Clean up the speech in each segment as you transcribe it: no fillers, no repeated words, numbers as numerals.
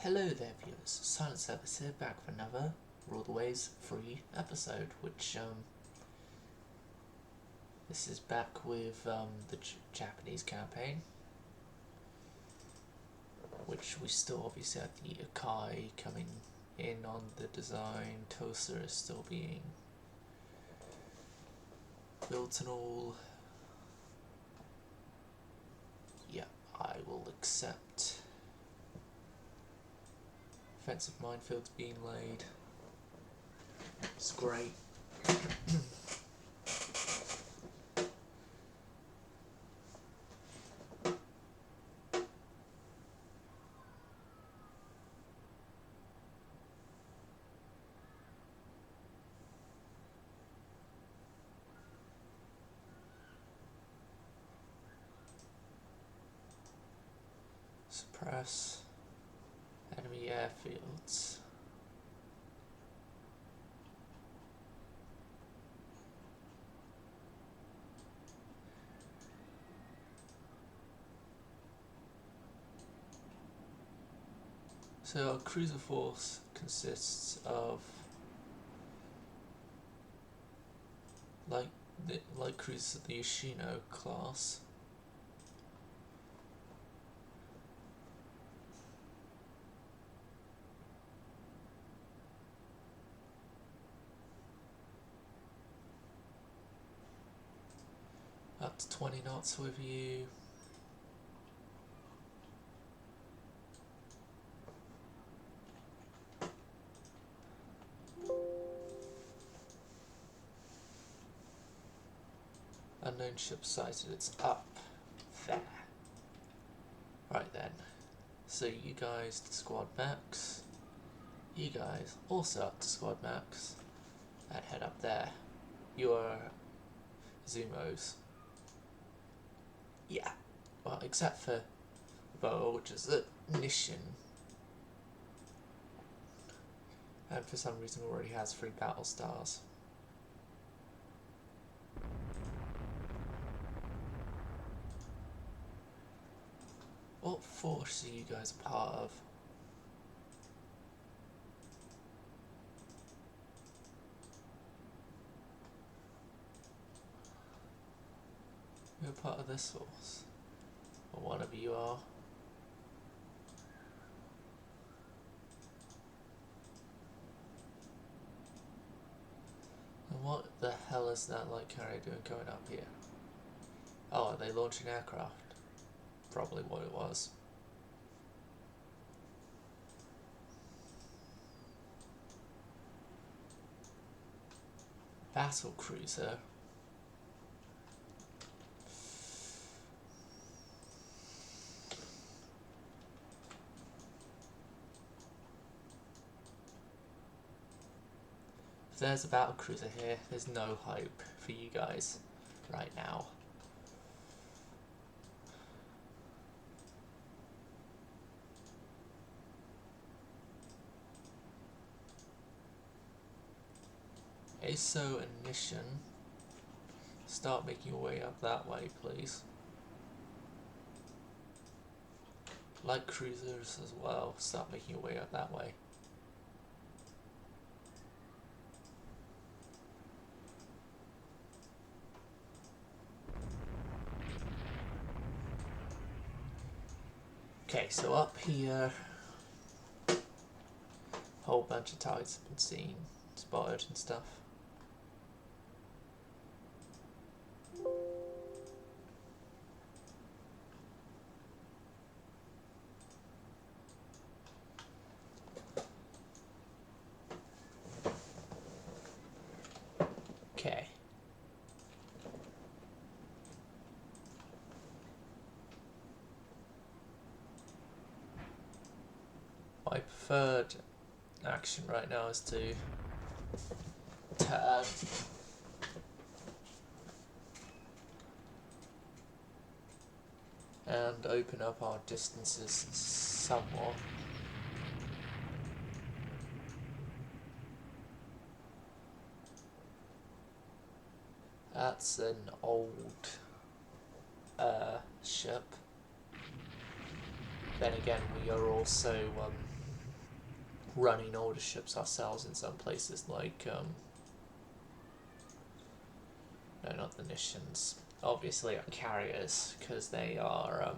Hello there viewers, Silent Service here, back for another Rule the Waves free episode, which this is back with the Japanese campaign, which we still obviously have the Akai coming in on the design. Tosa is still being built and all. Yeah, I will accept. Offensive minefields being laid. It's great. Suppress enemy airfields. So our cruiser force consists of light cruisers of the Yoshino class. Up to 20 knots with you. Unknown ship sighted, it's up there. Right then, so you guys to squad max, you guys also up to squad max, and head up there. You are Zumos. Yeah, well, except for Boa, which is a Nishin, and for some reason already has 3 battle stars. What force are you guys a part of? You're part of this force, or one of you are. And what the hell is that light carrier doing going up here? Oh, are they launching aircraft? Probably what it was. Battle cruiser. If there's a battle cruiser here, there's no hope for you guys right now. ASO and Nishin, start making your way up that way, please. Light cruisers as well, start making your way up that way. Okay, so up here, a whole bunch of targets have been seen, spotted and stuff. Okay. My preferred action right now is to turn and open up our distances somewhat. That's an old ship. Then again, we are also running older ships ourselves in some places, like no, not the Nishans. Obviously, our carriers, because they are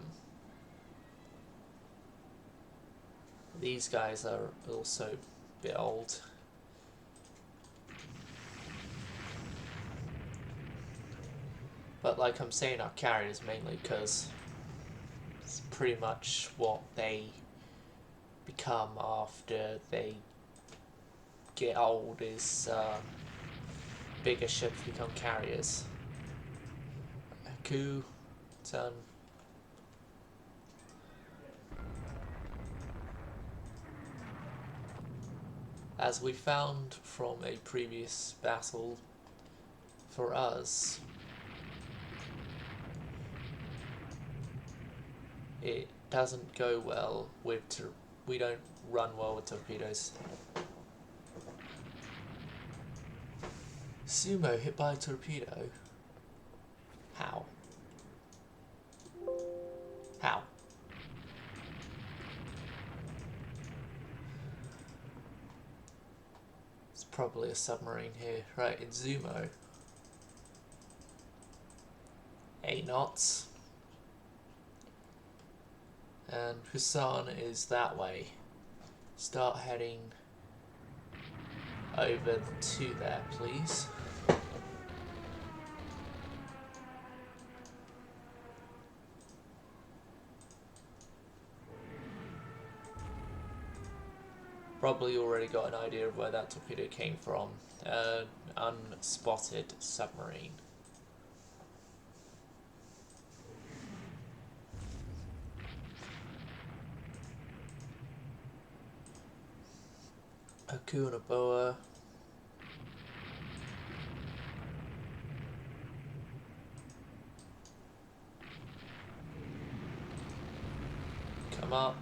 these guys are also a bit old. But like I'm saying, our carriers mainly because it's pretty much what they become after they get old is bigger ships become carriers. Coup, turn. As we found from a previous battle, for us, it doesn't go well with we don't run well with torpedoes. Sumo hit by a torpedo? How? How? It's probably a submarine here. Right, it's Zumo. 8 knots. And Husan is that way. Start heading over to there, please. Probably already got an idea of where that torpedo came from. Unspotted submarine. A coup and a boa. Come up.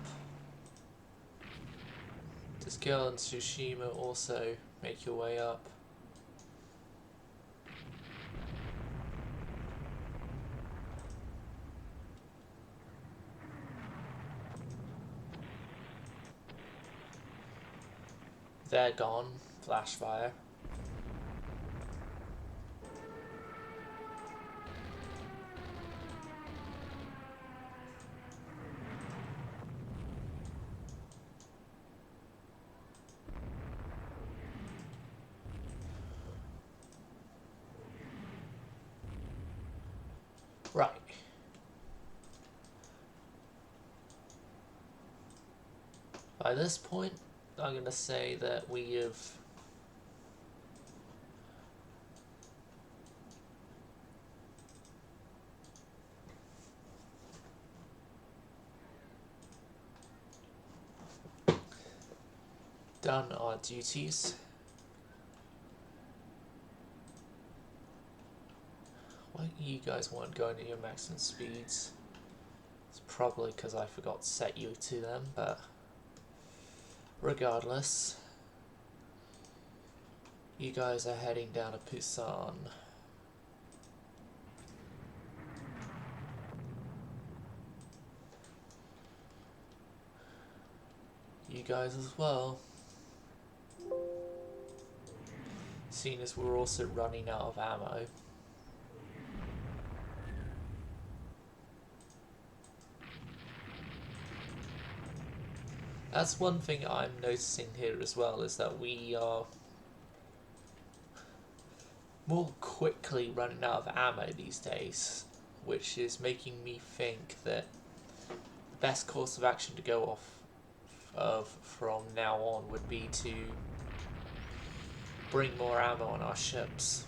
Skill and Tsushima also make your way up. They're gone. Flash fire. Right. By this point, I'm going to say that we have done our duties. Why you guys weren't going to your maximum speeds? It's probably because I forgot to set you to them, but regardless, you guys are heading down to Busan. You guys as well. Seeing as we're also running out of ammo. That's one thing I'm noticing here as well, is that we are more quickly running out of ammo these days, which is making me think that the best course of action to go off of from now on would be to bring more ammo on our ships.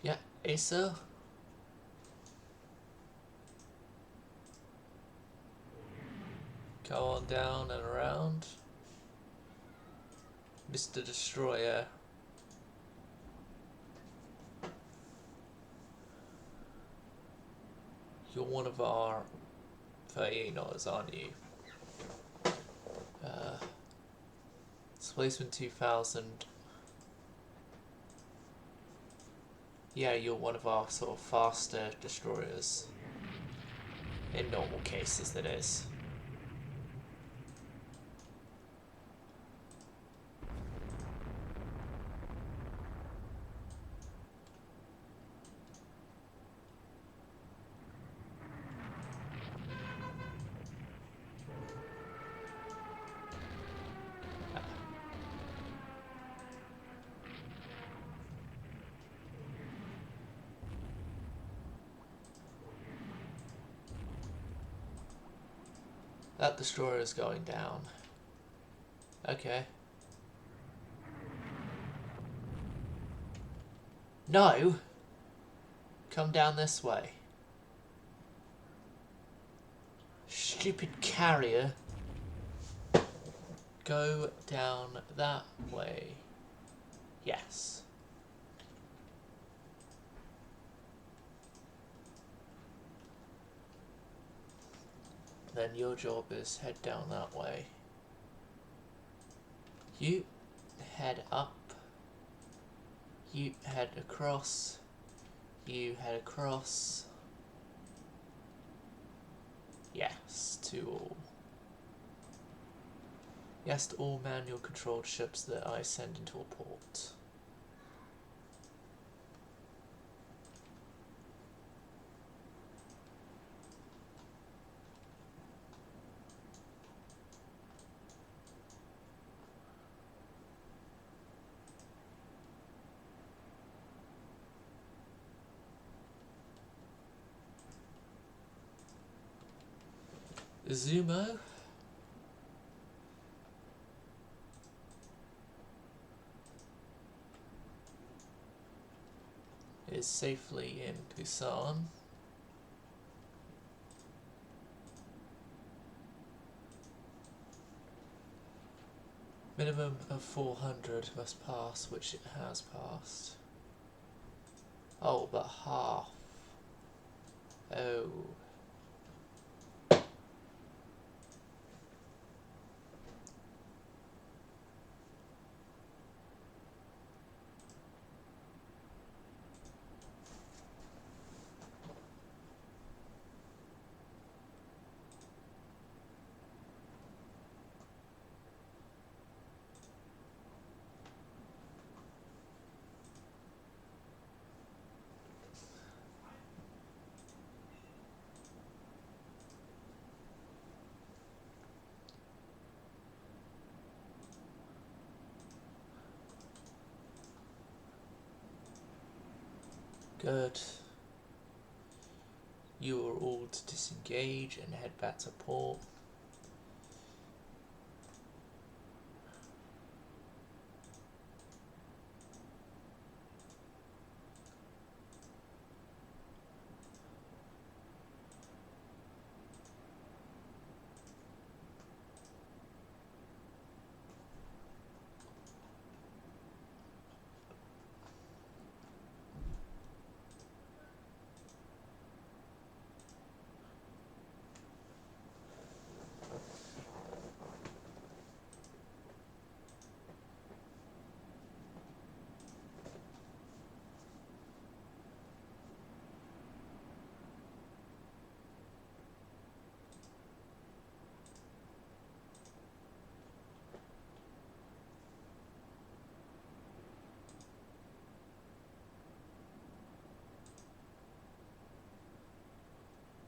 Yeah, Acer. Go on down and around. Mr. Destroyer. You're one of our Feyenoz, aren't you? Displacement 2000. Yeah, you're one of our sort of faster destroyers. In normal cases, that is. That destroyer is going down. Okay. No! Come down this way. Stupid carrier. Go down that way. Yes. Then your job is head down that way. You head up. You head across. You head across. Yes, to all. Yes, to all manual controlled ships that I send into a port. Zumo is safely in Busan. Minimum of 400 must pass, which it has passed. Oh, but half. Oh. Good. You are all to disengage and head back to port.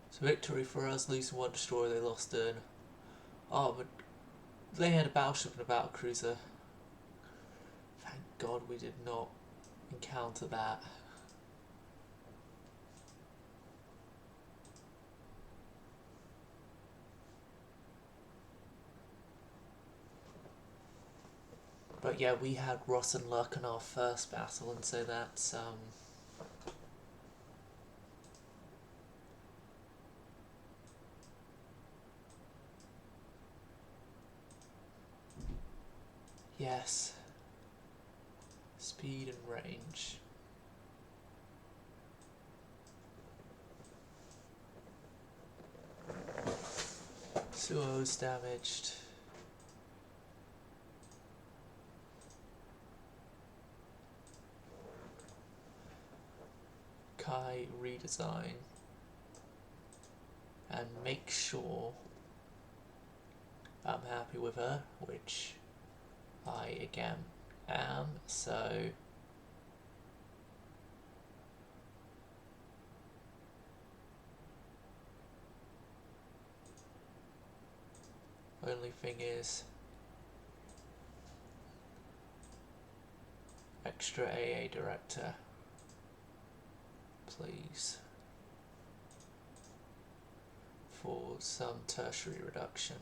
So victory for us, losing one destroyer, they lost an... Oh, but they had a battleship and a battlecruiser. Thank God we did not encounter that. But yeah, we had Ross and Luck in our first battle, and so that's yes. Speed and range. Suo's damaged. Kai redesign. And make sure I'm happy with her, which I again am, so only thing is extra AA director, please, for some tertiary reduction.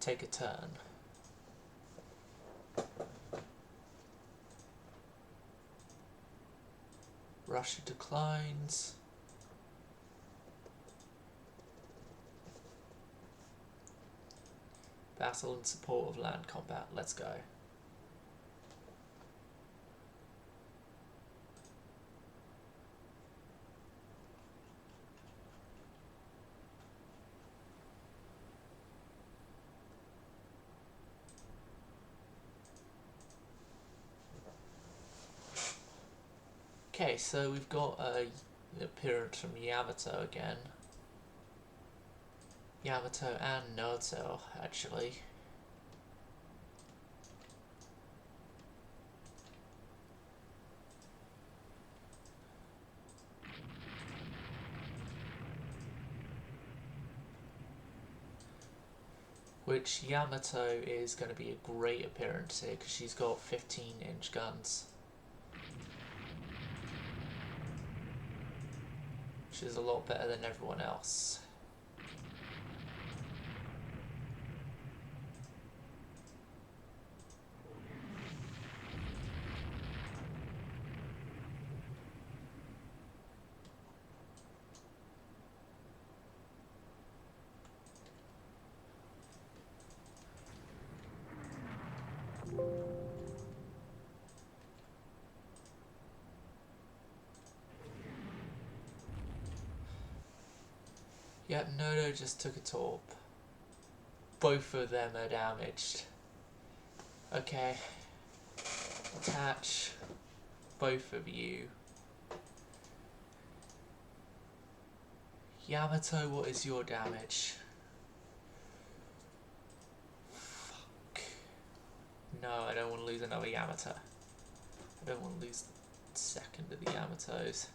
Take a turn. Russia declines. Battle in support of land combat. Let's go. Okay, so we've got an appearance from Yamato again. Yamato and Noto, actually. Which Yamato is going to be a great appearance here because she's got 15-inch guns. Which is a lot better than everyone else. Yep, Noto just took a torp. Both of them are damaged. Okay. Attach both of you. Yamato, what is your damage? Fuck. No, I don't want to lose another Yamato. I don't want to lose the second of the Yamatos.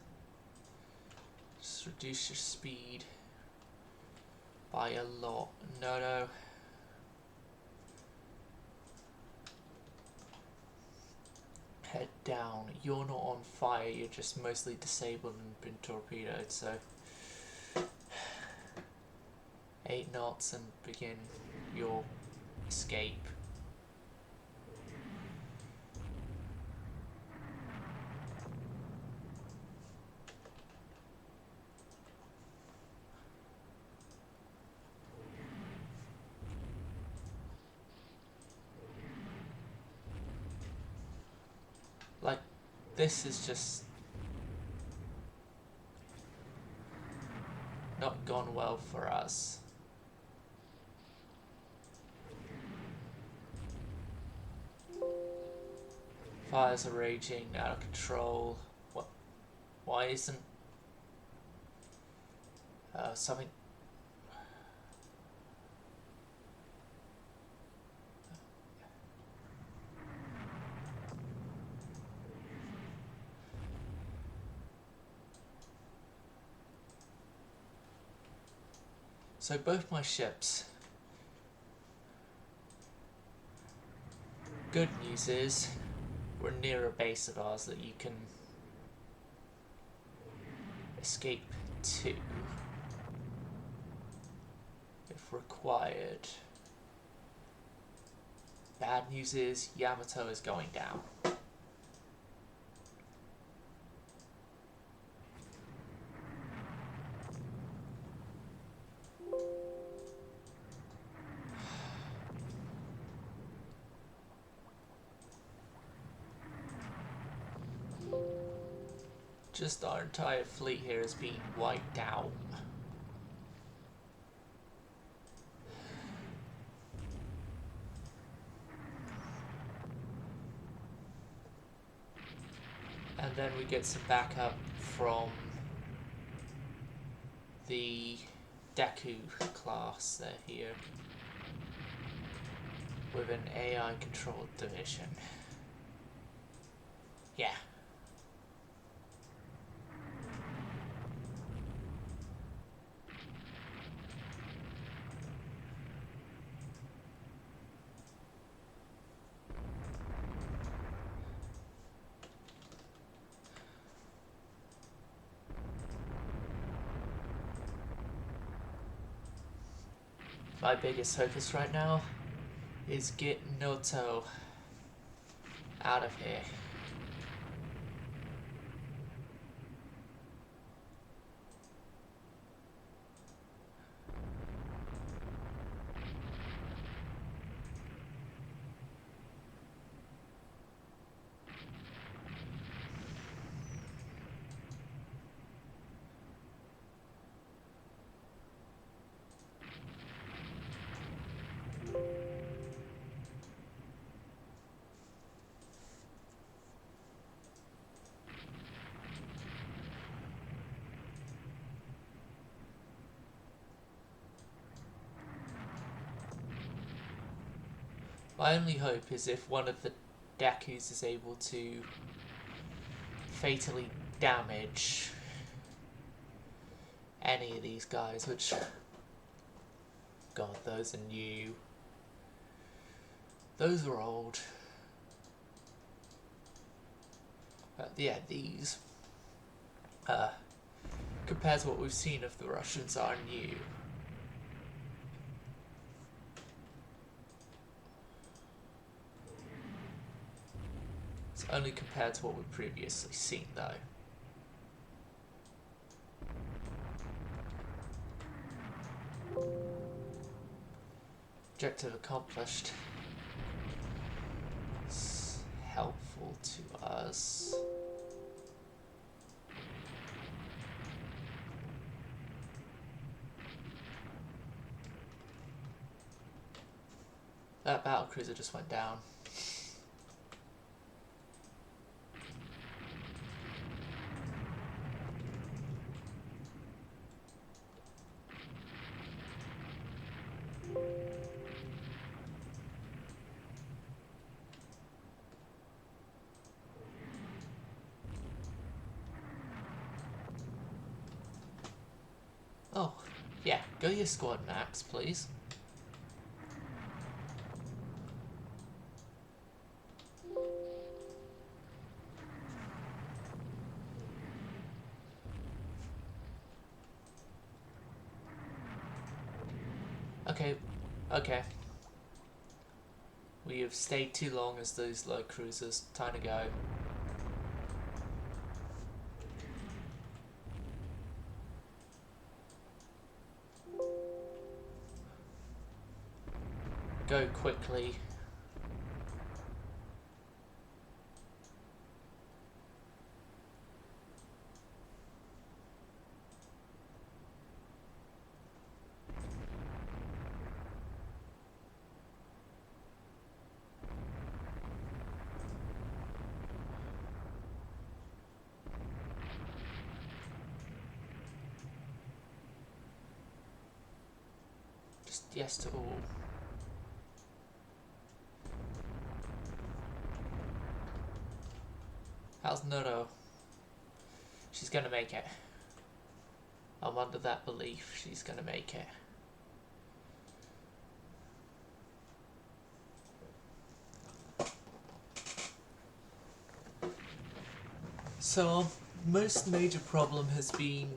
Just reduce your speed by a lot. No. Head down. You're not on fire, you're just mostly disabled and been torpedoed, so 8 knots and begin your escape. Like, this is just not gone well for us. Fires are raging out of control. What? Why isn't something? So both my ships. Good news is we're near a base of ours that you can escape to if required. Bad news is Yamato is going down. Just our entire fleet here is being wiped out. and then we get some backup from the Deku class. They're here with an AI controlled division. Yeah. My biggest focus right now is get Noto out of here. My only hope is if one of the Dekus is able to fatally damage any of these guys, which, God, those are new. Those are old. But yeah, these, compared to what we've seen of the Russians, are new. It's only compared to what we've previously seen, though. Objective accomplished. It's helpful to us. That battlecruiser just went down. Oh, yeah, go your squad max, please. Okay. We have stayed too long as those light cruisers. Time to go. Go quickly. Just yes to all. How's Noto? She's gonna make it. I'm under that belief she's gonna make it. So our most major problem has been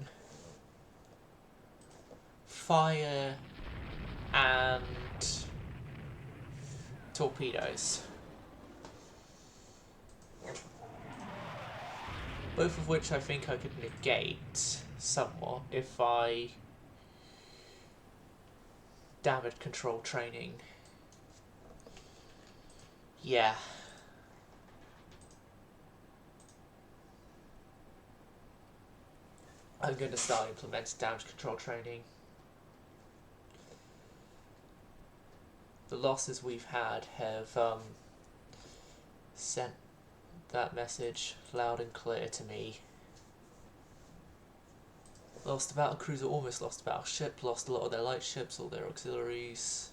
fire and torpedoes. Both of which I think I could negate somewhat if I damage control training. Yeah. I'm going to start implementing damage control training. The losses we've had have sent that message loud and clear to me. Lost a battle cruiser, almost lost a battleship, lost a lot of their light ships, all their auxiliaries.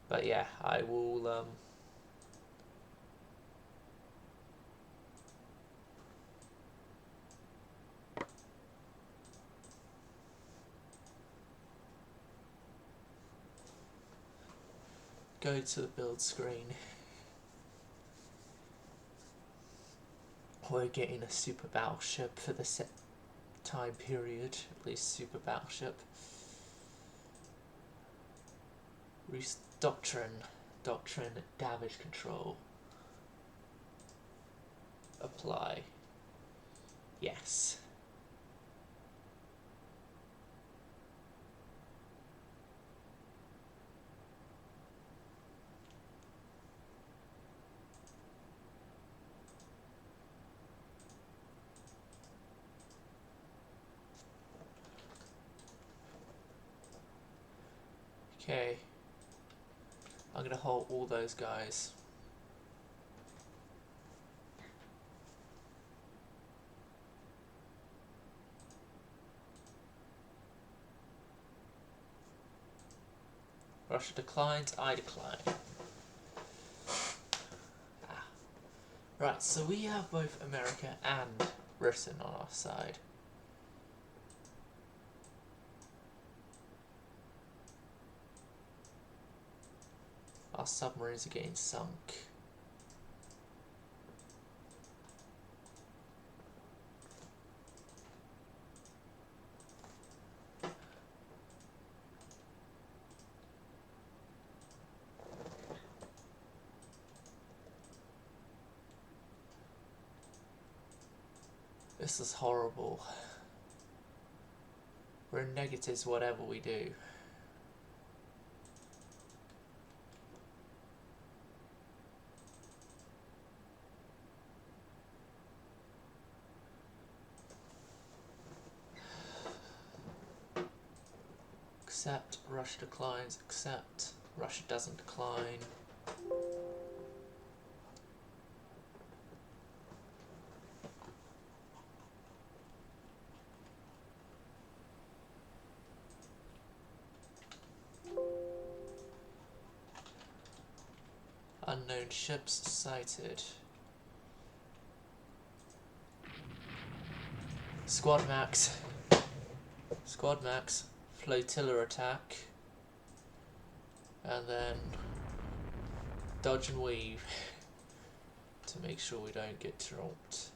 But yeah, I will go to the build screen. We're getting a super battleship for the set time period, at least super battleship. Doctrine damage control. Apply. Yes. Okay. I'm gonna hold all those guys. Russia declines, I decline. Ah. Right, so we have both America and Britain on our side. Our submarines are getting sunk. This is horrible. We're in negatives whatever we do. Accept, Russia declines, accept, Russia doesn't decline. Unknown ships sighted. Squad max, flotilla attack, and then dodge and weave to make sure we don't get dropped.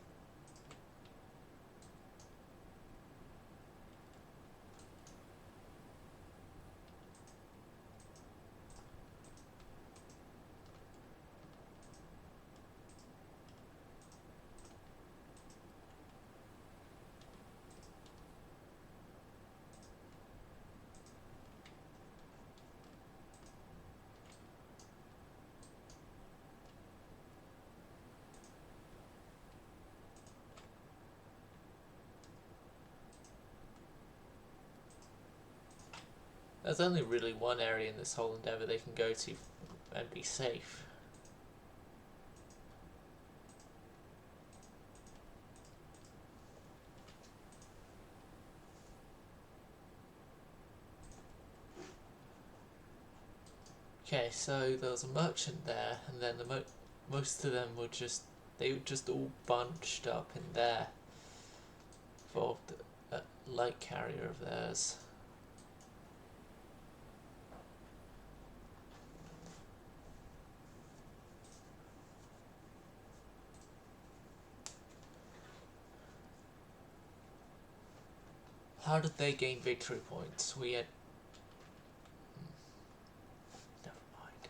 There's only really one area in this whole endeavour they can go to and be safe. Okay, so there was a merchant there, and then most of them were they were just all bunched up in there for a light carrier of theirs. How did they gain victory points? We had... Never mind.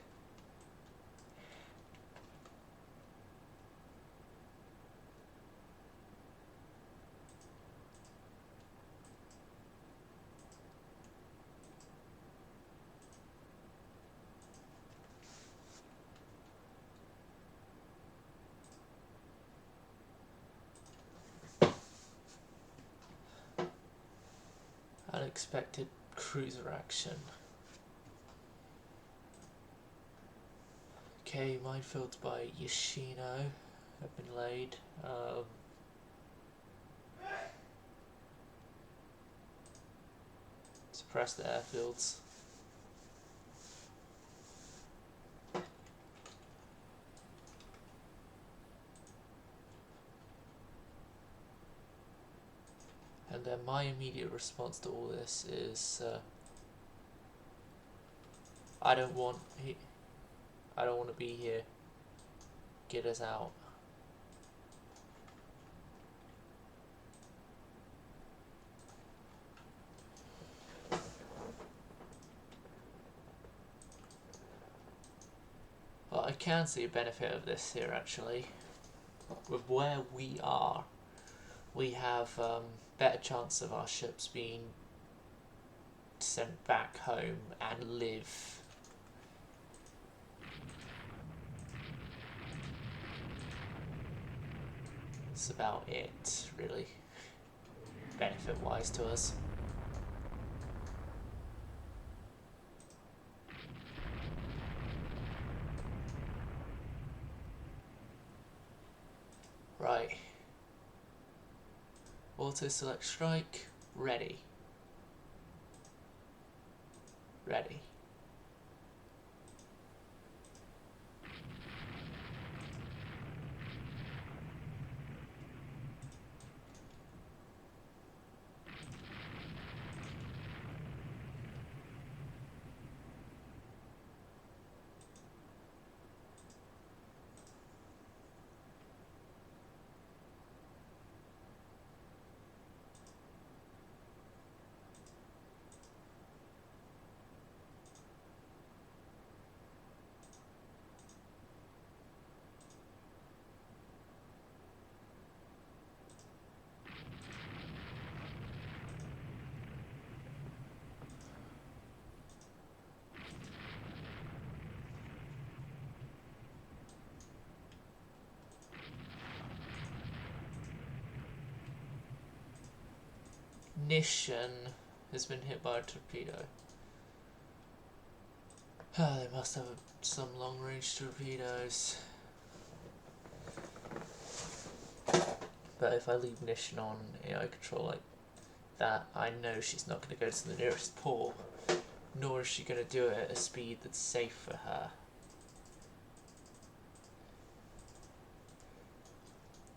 unexpected cruiser action. Okay, minefields by Yoshino have been laid. Suppress the airfields. And then my immediate response to all this is I don't want to be here. Get us out. Well, I can see a benefit of this here actually. With where we are, we have better chance of our ships being sent back home and live. That's about it, really, benefit-wise to us. Right. Auto select strike. Ready. Ready. Nishan has been hit by a torpedo. They must have some long-range torpedoes. But if I leave Nishan on AI control like that, I know she's not going to go to the nearest port, nor is she going to do it at a speed that's safe for her.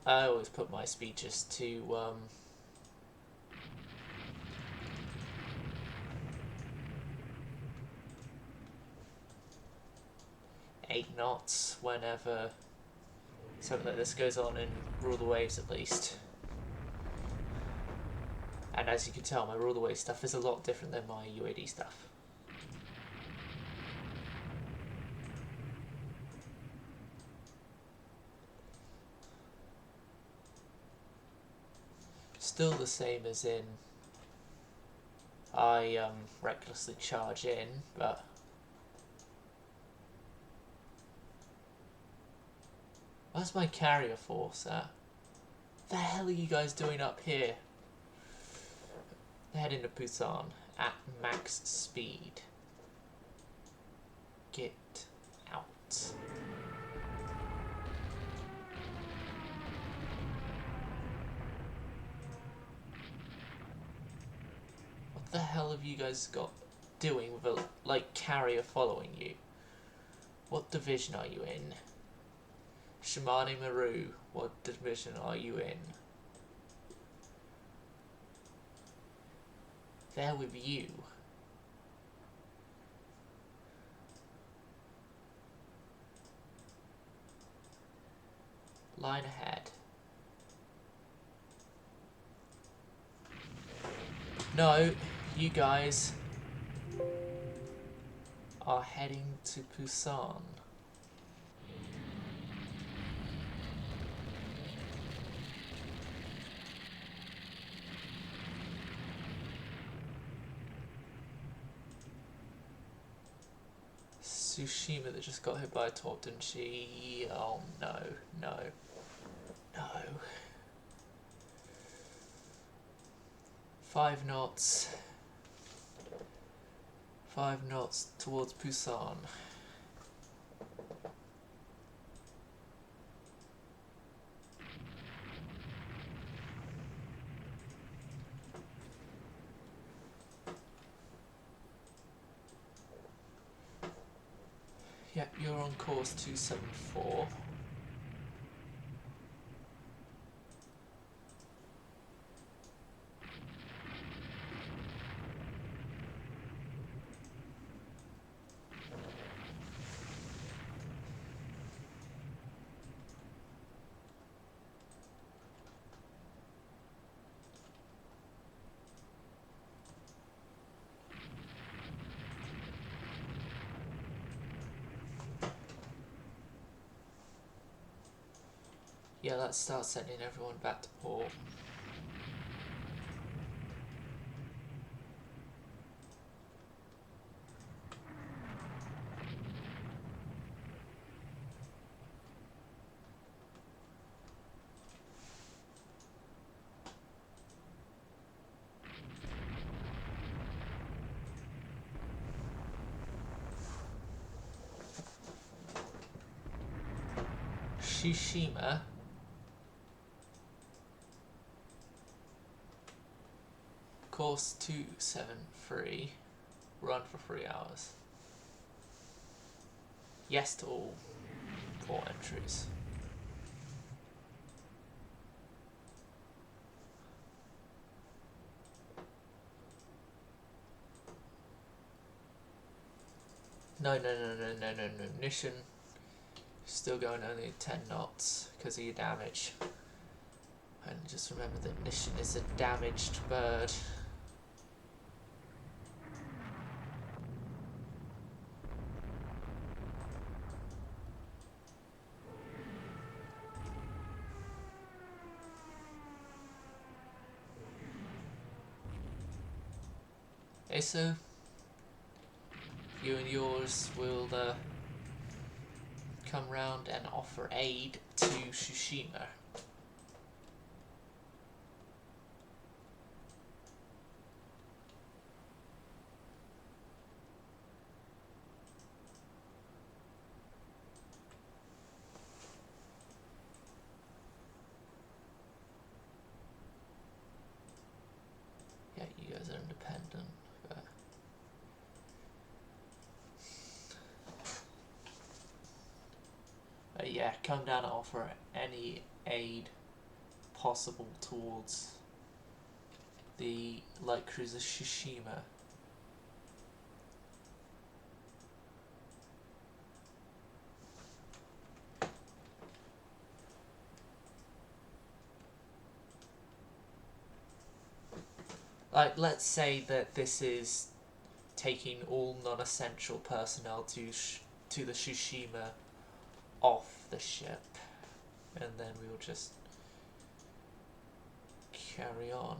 I always put my speed just to 8 knots whenever something like this goes on in Rule the Waves at least. And as you can tell, my Rule the Waves stuff is a lot different than my UAD stuff. Still the same as in I recklessly charge in, but where's my carrier force at? The hell are you guys doing up here? Head into Busan at max speed. Get out. What the hell have you guys got doing with a carrier following you? What division are you in? Shimane Maru, what division are you in? They're with you. Line ahead. No, you guys are heading to Busan. Tsushima that just got hit by a torp, didn't she? Oh no, no, no. 5 knots. 5 knots towards Busan. Yep, you're on course 274. Yeah, let's start sending everyone back to port. Tsushima. Course 273. Run for 3 hours. Yes to all port entries. No. Nishin. Still going only 10 knots because of your damage. And just remember that Nishin is a damaged bird. Okay, so you and yours will come round and offer aid to Tsushima. Yeah, you guys are independent, but yeah, come down and offer any aid possible towards the light cruiser Tsushima. Like, let's say that this is taking all non-essential personnel to the Tsushima off the ship, and then we will just carry on.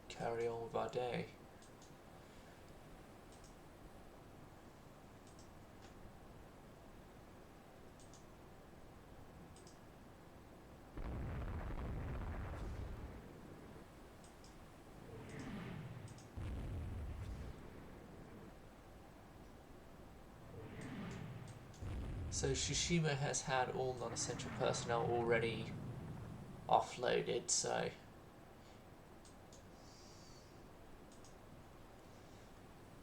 Carry on with our day. So Tsushima has had all non-essential personnel already offloaded, so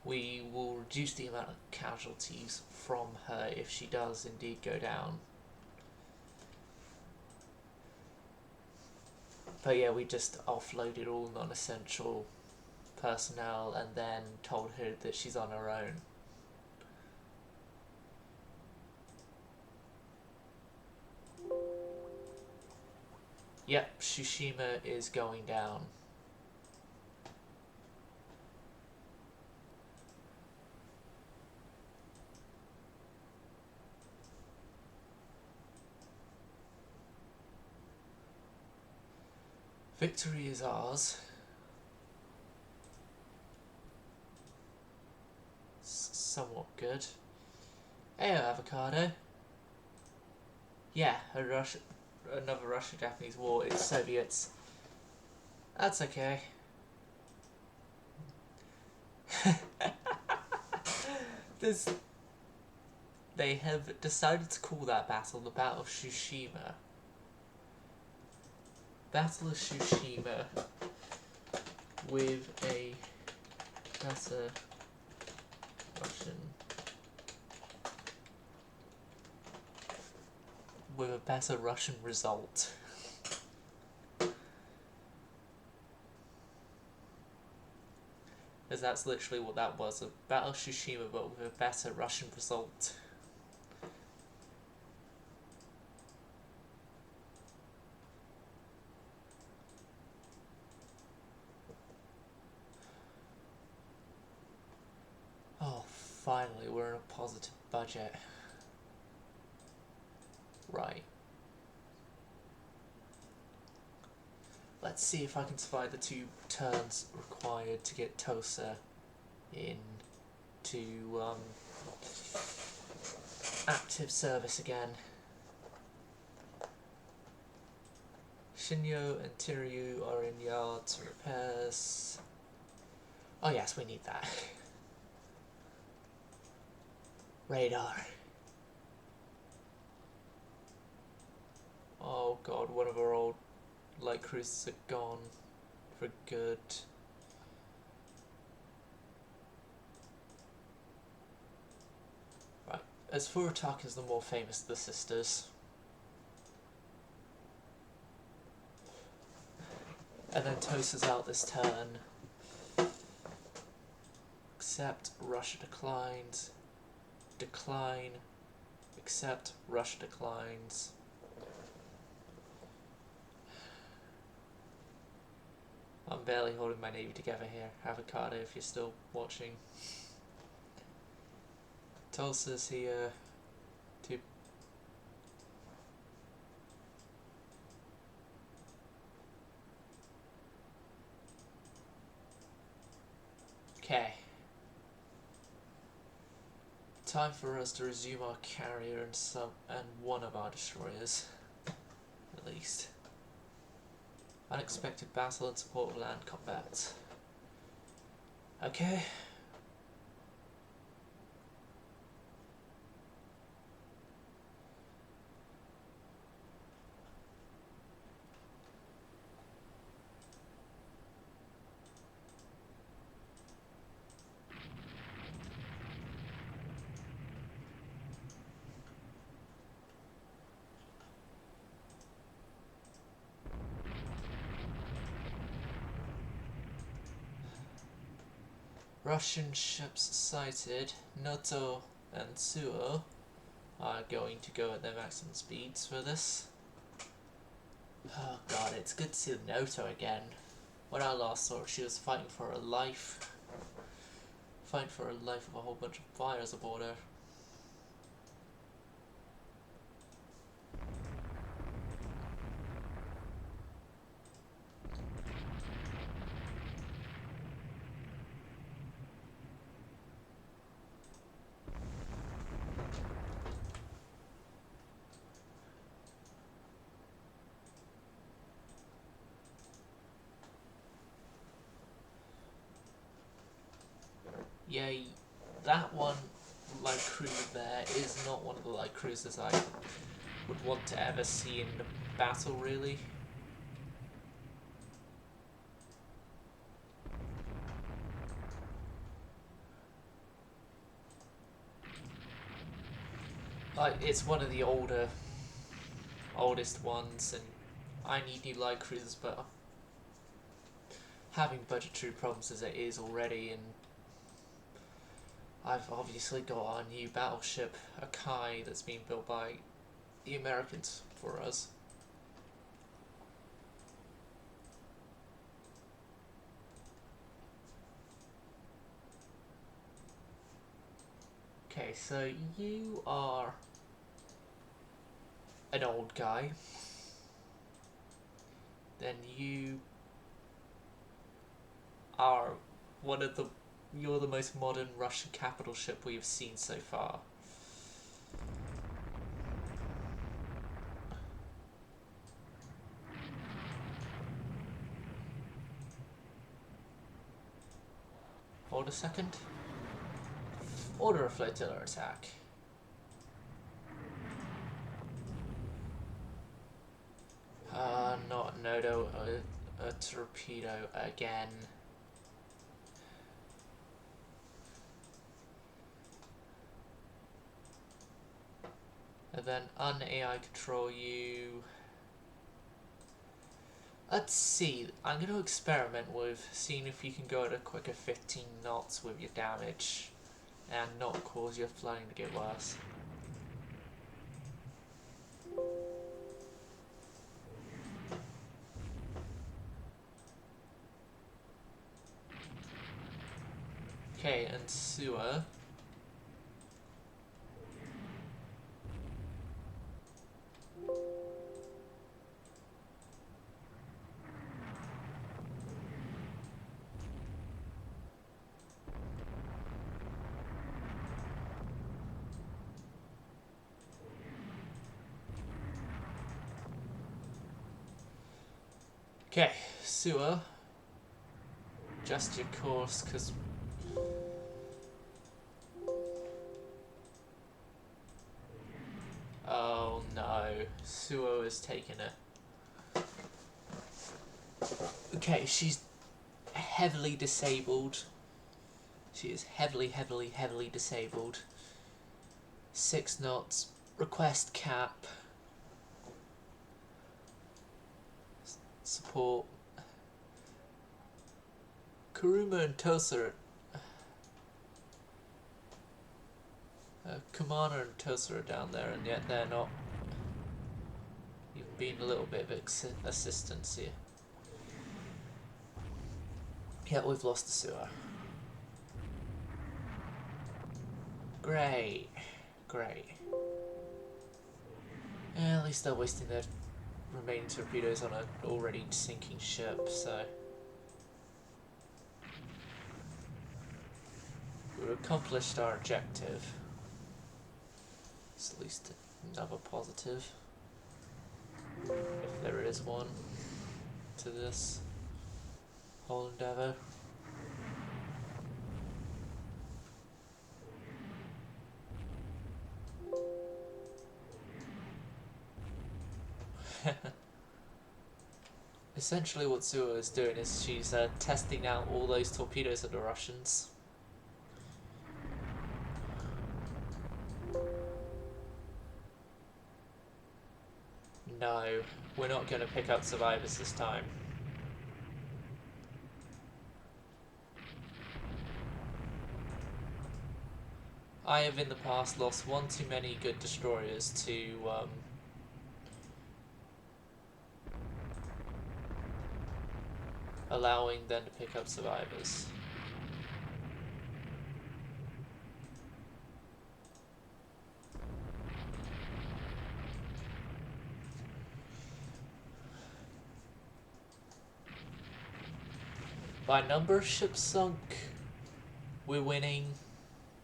we will reduce the amount of casualties from her if she does indeed go down. But yeah, we just offloaded all non-essential personnel and then told her that she's on her own. Yep, Tsushima is going down. Victory is ours. Somewhat good. Hey, avocado. Yeah, a Russian. another Russo-Japanese war. It's Soviets. That's okay. They have decided to call that battle the Battle of Tsushima. Battle of Tsushima with a better Russian result. Because that's literally what that was, a Battle of Tsushima but with a better Russian result. Oh, finally we're in a positive budget. Right. Let's see if I can survive the 2 turns required to get Tosa into active service again. Shinyo and Tiryu are in yards for repairs. Oh yes, we need that. Radar. Oh god, one of our old light cruisers are gone for good. Right, as Furutak is the more famous of the sisters. And then Tosa's out this turn. Accept, Russia declines. Decline. Accept, Russia declines. I'm barely holding my navy together here. Avocado, if you're still watching. Tulsa's here. Okay. Time for us to resume our carrier and one of our destroyers, at least. Unexpected battle and support of land combat. Okay. Russian ships sighted. Noto and Suo are going to go at their maximum speeds for this. Oh god, it's good to see the Noto again. When I last saw her, she was fighting for her life. Fighting for her life with a whole bunch of fires aboard her. Yeah, that one light cruiser there is not one of the light cruisers I would want to ever see in a battle, really. Like, it's one of the oldest ones, and I need new light cruisers, but having budgetary problems as it is already, and I've obviously got a new battleship, Akai, that's being built by the Americans for us. Okay, so you are an old guy. Then you are you're the most modern Russian capital ship we've seen so far. Hold a second. Order a flotilla attack. Not Nodo, a torpedo again. And then un-AI control you. Let's see, I'm going to experiment with seeing if you can go at a quicker 15 knots with your damage and not cause your flying to get worse. Okay, and Sewer. Okay, Sewer. Adjust your course, because... Oh no, Sewer is taking it. Okay, she's heavily disabled. She is heavily disabled. 6 knots. Request cap. Support. Kuruma and Tosa. Commander and Tosa are down there, and yet they're not. You've been a little bit of assistance here. Yeah, we've lost the Sewer. Great. Great. Yeah, at least they're wasting their remaining torpedoes on an already sinking ship, so... We've accomplished our objective. It's at least another positive, if there is one, to this whole endeavour. Essentially what Sewer is doing is she's testing out all those torpedoes of the Russians. No, we're not going to pick up survivors this time. I have in the past lost one too many good destroyers to allowing them to pick up survivors. By number of ships sunk, we're winning,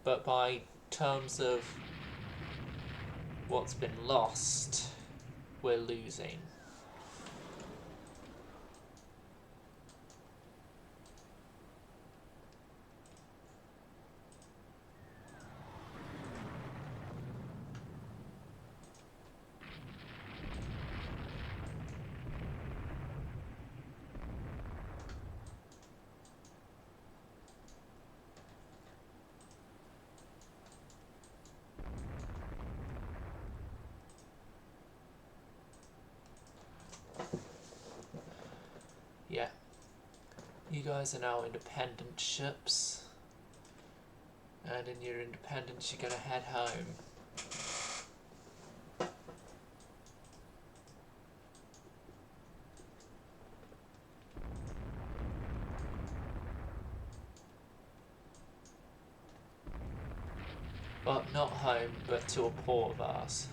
but by terms of what's been lost, we're losing. Yeah. You guys are now independent ships. And in your independence, you're gonna head home. Well, not home, but to a port of ours.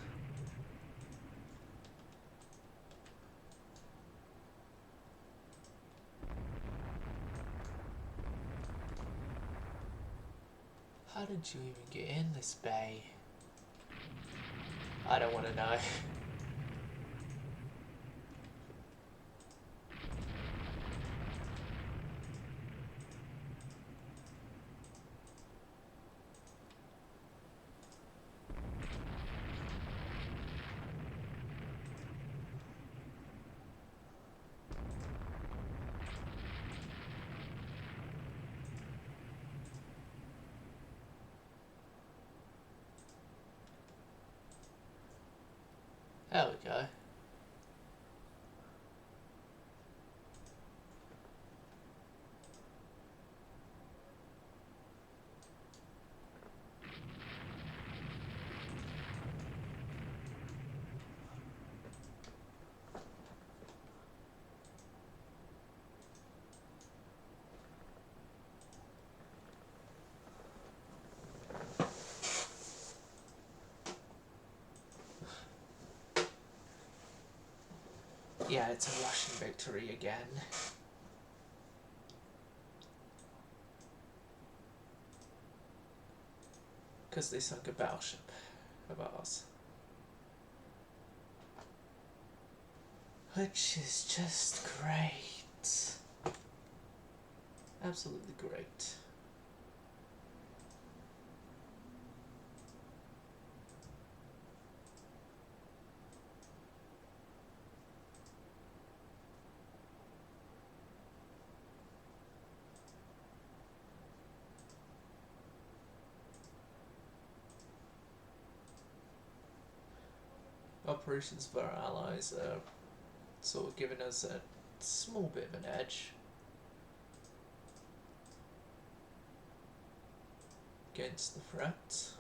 How did you even get in this bay? I don't want to know. There we go. Yeah, it's a Russian victory again. Because they sunk a battleship of ours. Which is just great. Absolutely great. Operations for our allies are sort of giving us a small bit of an edge against the threat.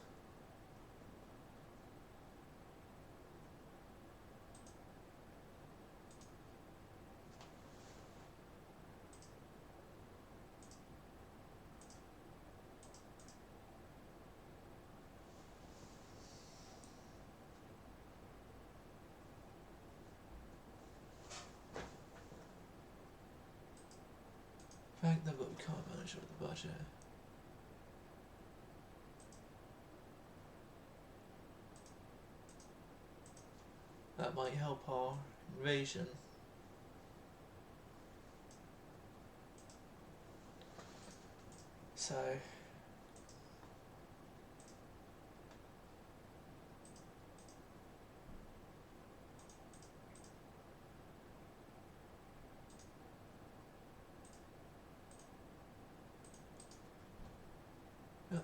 Thank them, but we can't manage with the budget. That might help our invasion. So yeah.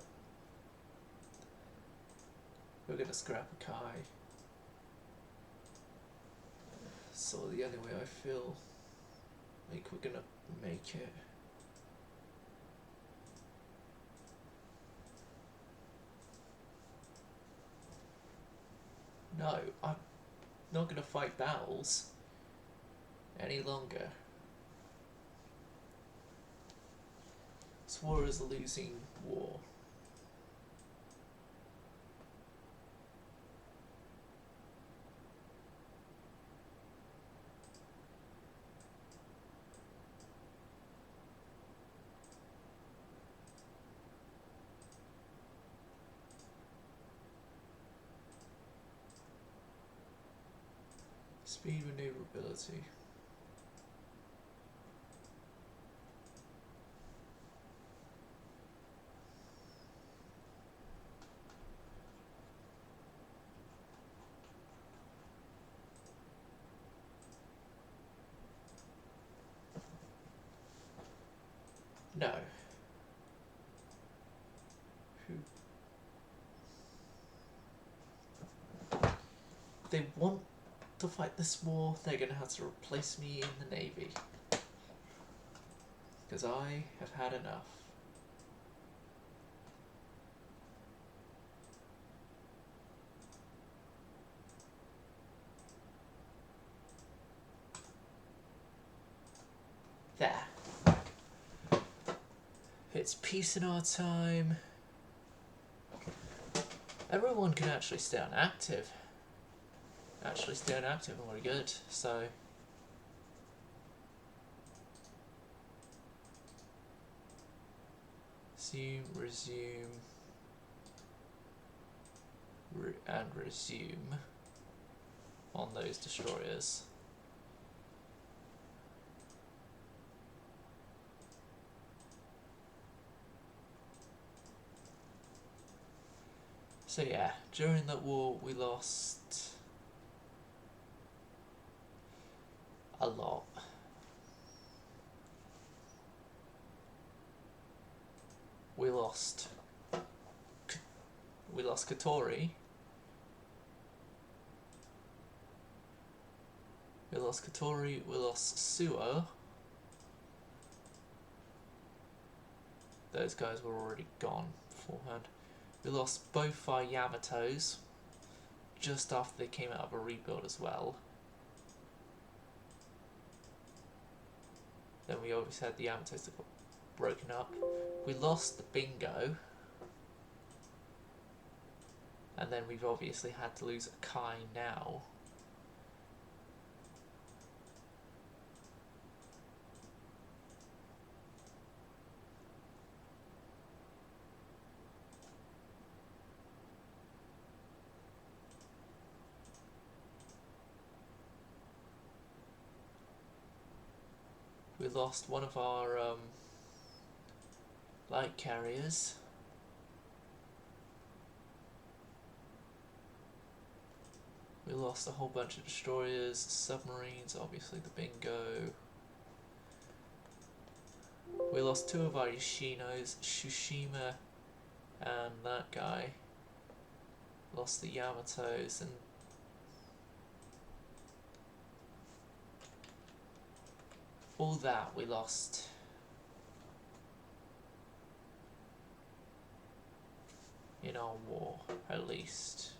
We're gonna scrap a Kai. So the only way I feel like we're gonna make it. No, I'm not gonna fight battles any longer. This war is a losing war. Speed maneuverability. No. If they want to fight this war, they're gonna have to replace me in the Navy. Because I have had enough. There. It's peace in our time. Everyone can actually stay on active. Actually stay on active and we're good, so... resume, and resume on those destroyers. So yeah, during that war we lost a lot. We lost Katori. lost Katori, we lost Suo. Those guys were already gone beforehand. We lost both our Yamatos just after they came out of a rebuild as well. Then we obviously had the Yamatos that got broken up. We lost the Bingo. And then we've obviously had to lose a Kai now. We lost one of our light carriers. We lost a whole bunch of destroyers, submarines, obviously the Bingo. We lost two of our Yoshinos, Tsushima and that guy. Lost the Yamatos and all that we lost. In our war, at least.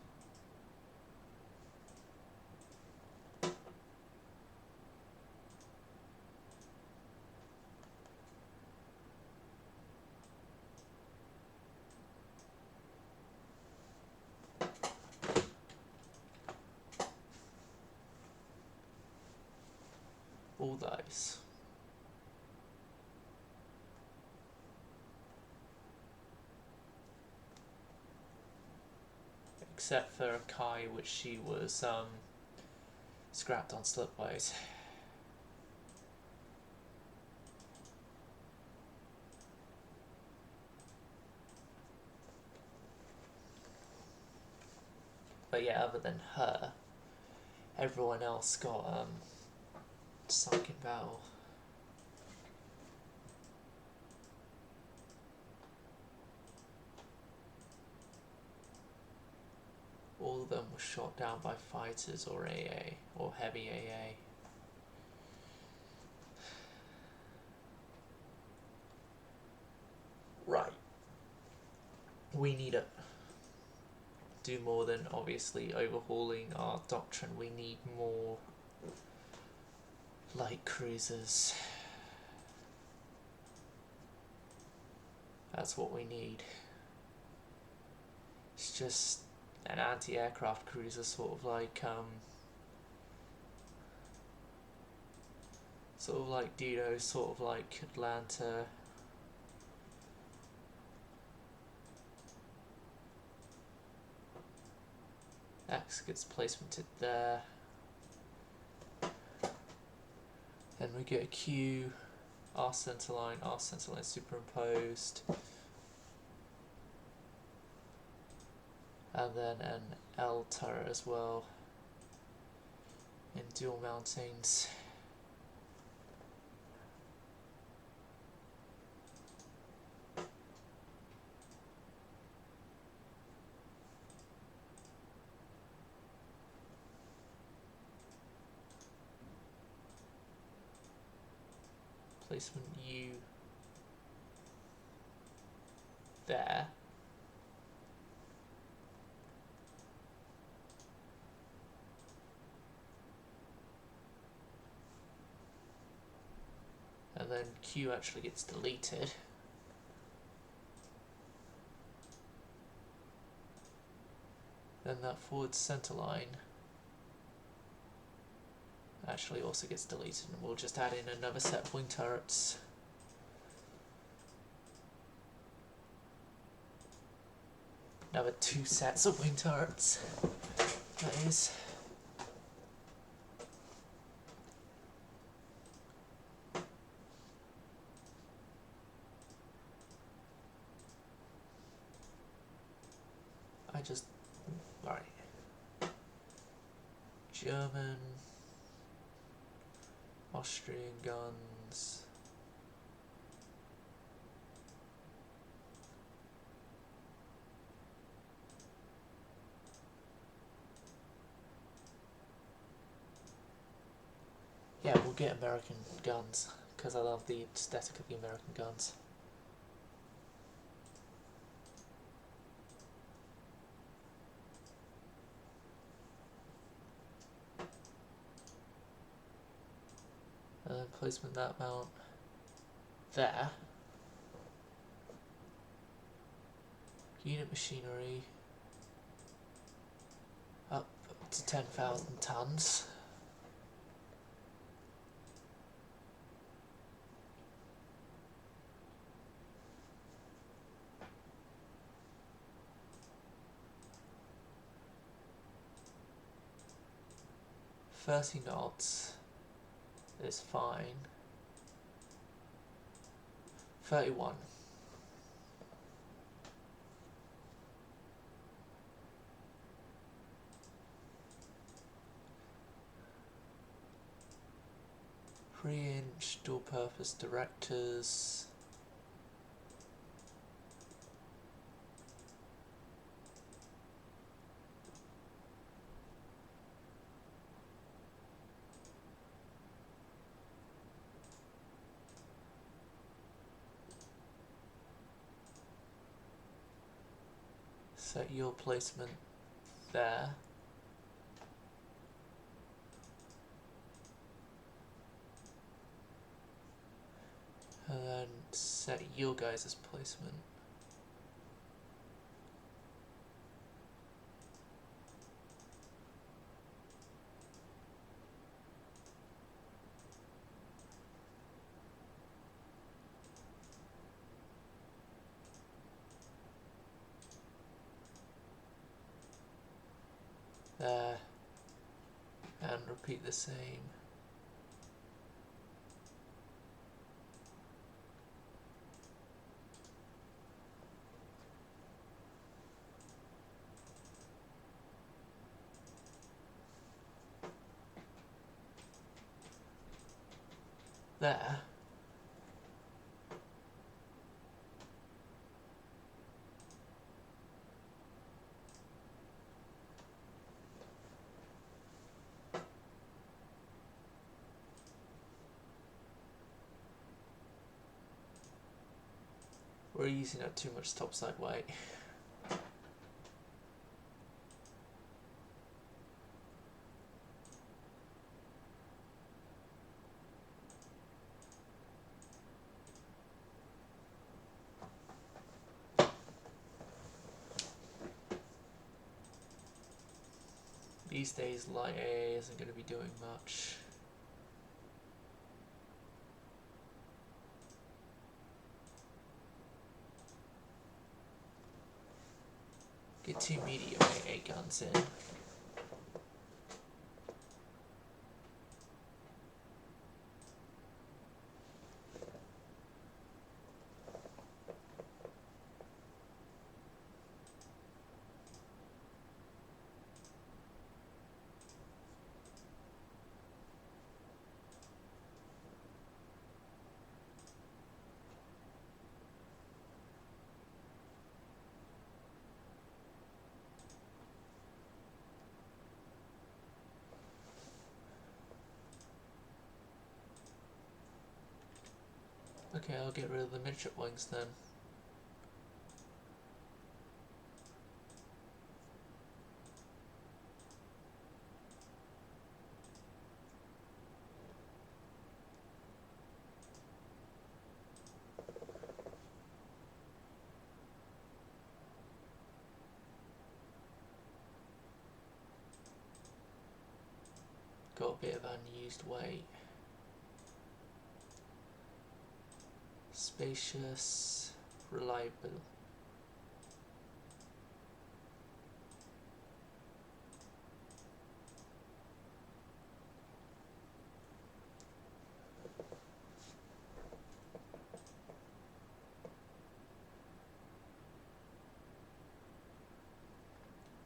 All those. Except for Kai, which she was scrapped on slipways. But yeah, other than her, everyone else got sunk in battle. All of them were shot down by fighters or AA, or heavy AA. Right. We need to do more than obviously overhauling our doctrine. We need more light cruisers. That's what we need. It's just an anti-aircraft cruiser, sort of like Dido, sort of like Atlanta. X gets placemented there. Then we get a Q, R centerline superimposed. And then an L turret as well in dual mountings. Placement U there. And then Q actually gets deleted. Then that forward center line actually also gets deleted, and we'll just add in another set of wing turrets. Another 2 sets of wing turrets, that is. Alright. German, Austrian guns. we'll get American guns, because I love the aesthetic of the American guns. And then placement that mount there. Unit machinery up to 10,000 tons. "30 knots is fine. 31. Three-inch dual-purpose directors. Set your placement there. And then set your guys' placement. There. And repeat the same. There. We're using up too much topside weight. These days light AA isn't going to be doing much. Get 2 medium AA guns in. Okay, I'll get rid of the midship wings then. Got a bit of unused weight. Spacious, reliable.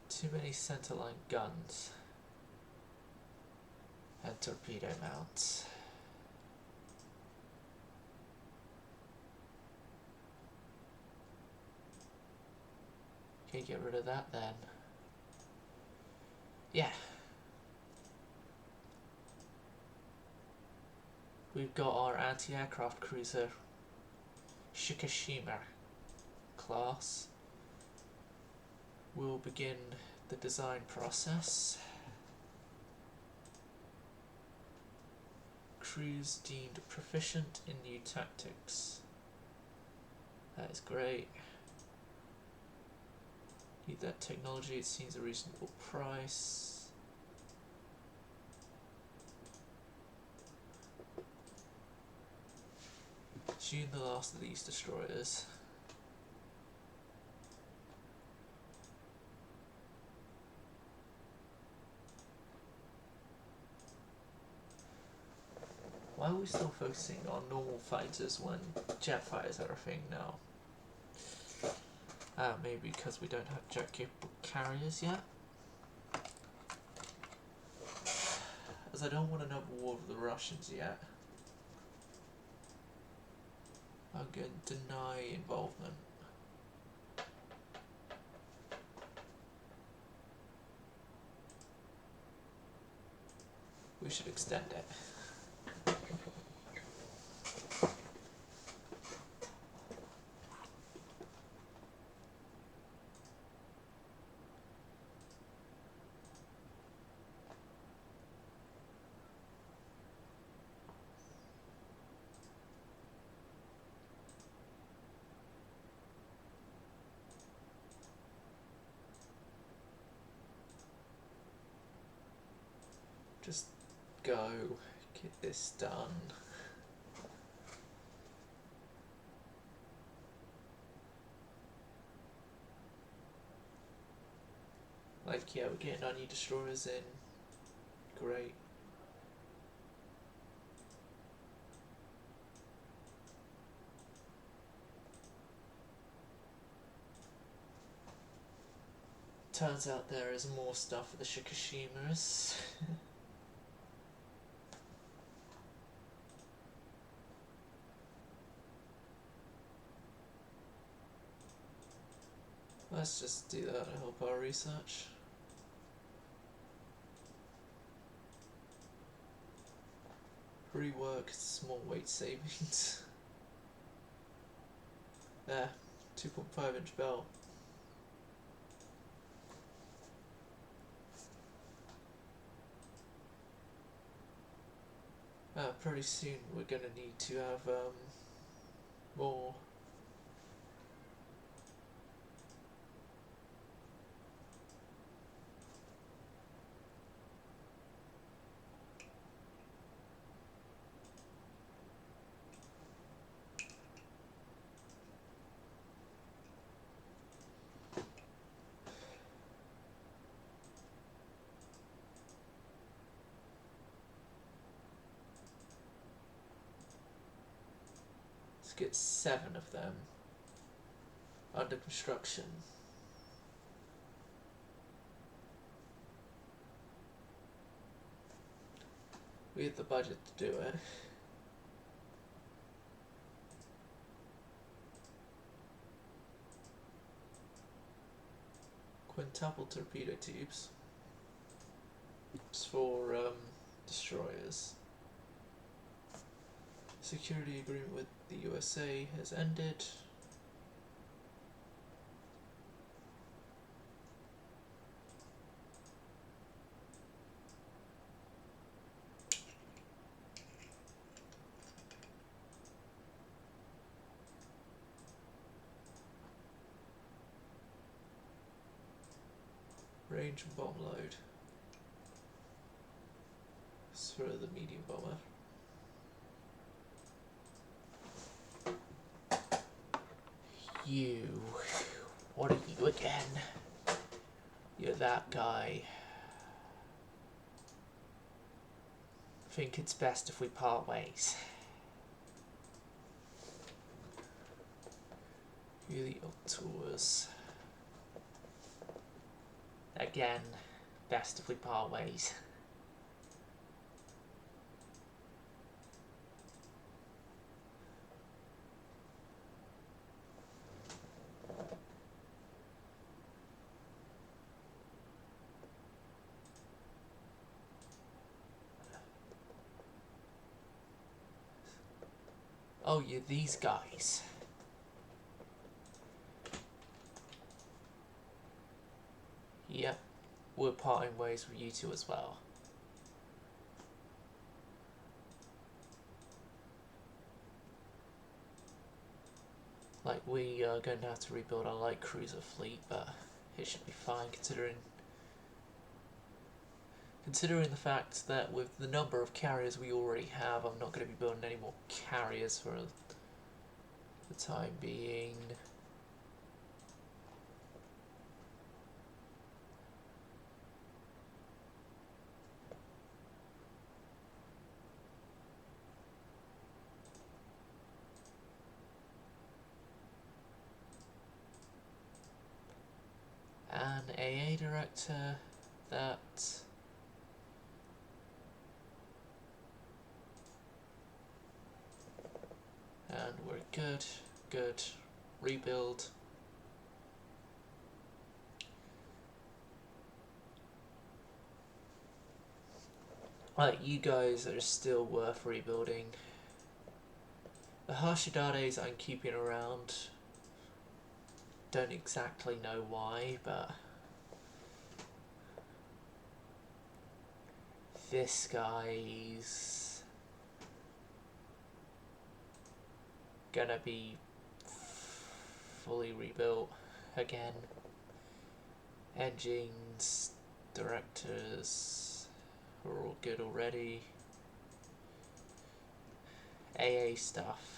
Too many centerline guns and torpedo mounts. Okay, get rid of that then. Yeah. we've got our anti-aircraft cruiser Shikishima class. We'll begin the design process. Crews deemed proficient in new tactics. That is great. Need that technology, it seems a reasonable price. Tune the last of these destroyers. Why are we still focusing on normal fighters when jet fighters are a thing now? Maybe because we don't have jet capable carriers yet. As I don't want another war with the Russians yet. I'm going to deny involvement. We should extend it. Just go, get this done. Like, yeah, we're getting our new destroyers in. Great. Turns out there is more stuff for the Shikishimas. Let's just do that to help our research. Rework small weight savings. There, 2.5-inch belt. Pretty soon we're gonna need to have more. Let's get 7 of them under construction. We have the budget to do it. Quintuple torpedo tubes. It's for destroyers. Security agreement with the USA has ended. Range and bomb load. It's for the medium bomber. You. What are you again? You're that guy. Think it's best if we part ways. You're the tours. Again, best if we part ways. Oh, you're these guys. Yep, we're parting ways with you two as well. Like, we are going to have to rebuild our light cruiser fleet, but it should be fine considering the fact that with the number of carriers we already have, I'm not going to be building any more carriers for the time being. An AA director that and we're good rebuild. Like, you guys are still worth rebuilding. The Hashidades I'm keeping around, don't exactly know why, but this guy's gonna be fully rebuilt again. Engines, directors are all good already. AA stuff.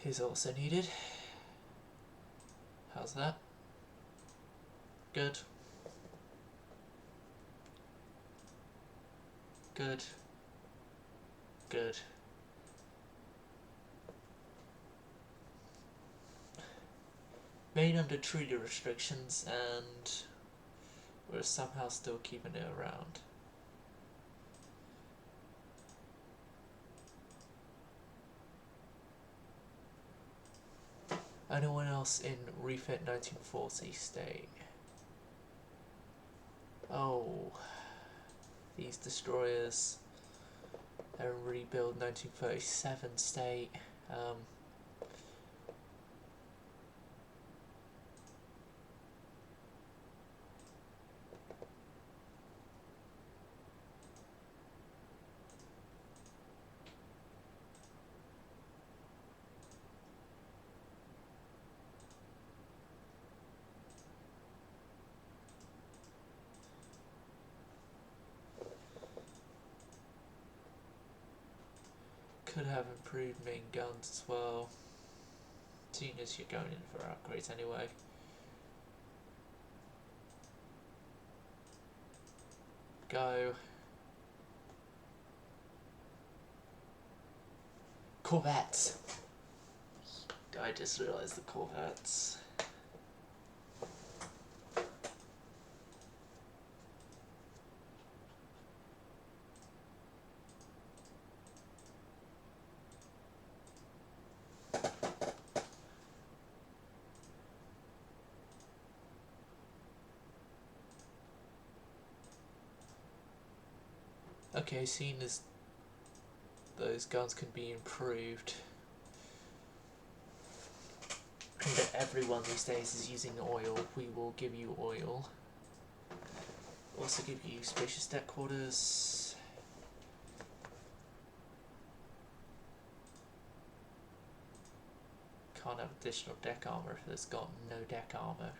Is also needed. How's that? Good. Good. Good. Made under treaty restrictions, and we're somehow still keeping it around. Anyone else in refit 1940 state? Oh, these destroyers are rebuild 1937 state. Could have improved main guns as well. Seeing as you're going in for upgrades anyway. Go. Corvettes. I just realised the Corvettes. Okay, seeing as those guns can be improved, and that everyone these days is using oil, we will give you oil. Also give you spacious deck quarters. Can't have additional deck armor if it's got no deck armor.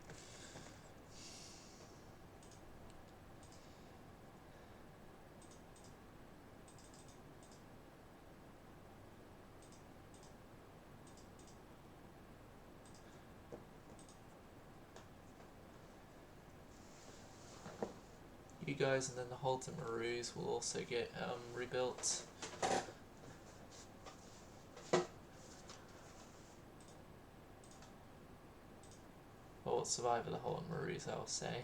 You guys and then the Halton Maroons will also get rebuilt. Or survive of the Halton Maroons, I'll say.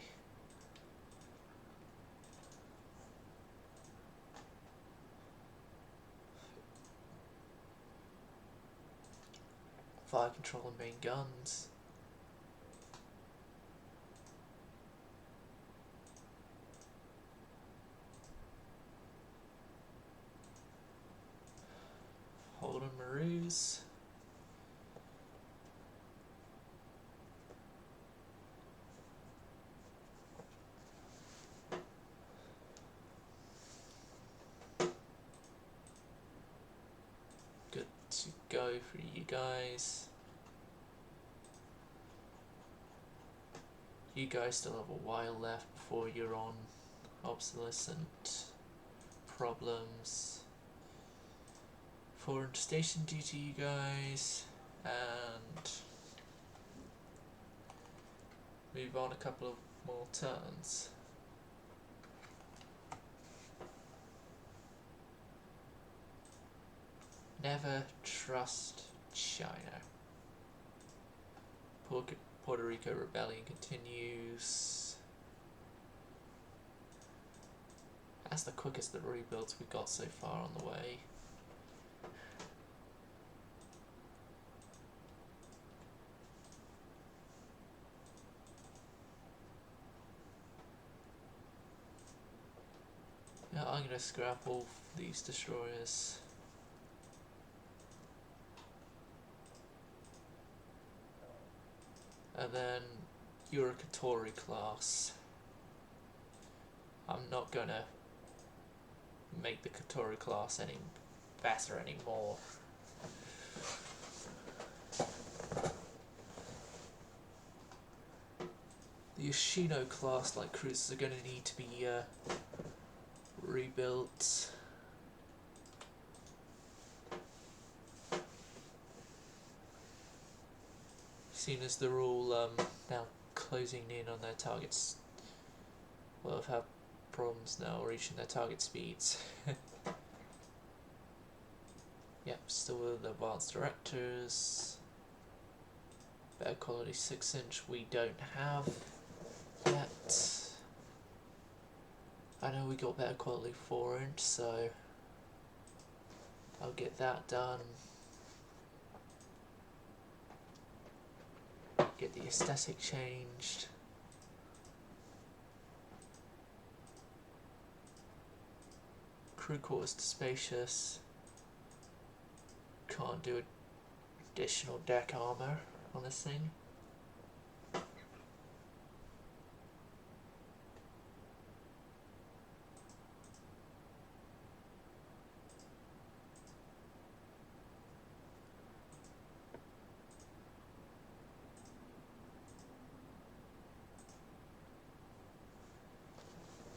Fire control and main guns. Maroos. Good to go for you guys. You guys still have a while left before you're on obsolescent problems. Foreign station duty, you guys, and move on a couple of more turns. Never trust China. Puerto Rico rebellion continues. That's the quickest of the rebuilds we got so far on the way. Yeah, I'm gonna scrap all these destroyers. And then Urakatori class. I'm not gonna make the Katori class any better anymore. The Yoshino class light cruisers are going to need to be rebuilt. Seeing as they're all now closing in on their targets, well, I've had problems now reaching their target speeds. Yep, still with the advanced directors. Better quality 6-inch we don't have yet. I know we got better quality 4-inch, so I'll get that done. Get the aesthetic changed. Crew quarters too spacious. Can't do additional deck armor on this thing.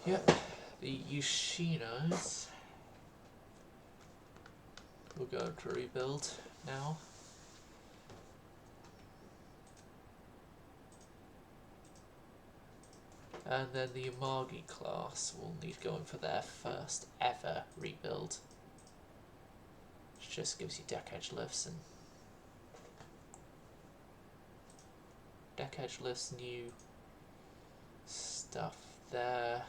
Yep, the Yoshinos will go to rebuild now. And then the Yamagi class will need to go in for their first ever rebuild. Which just gives you deck edge lifts and deck edge lifts, new stuff there.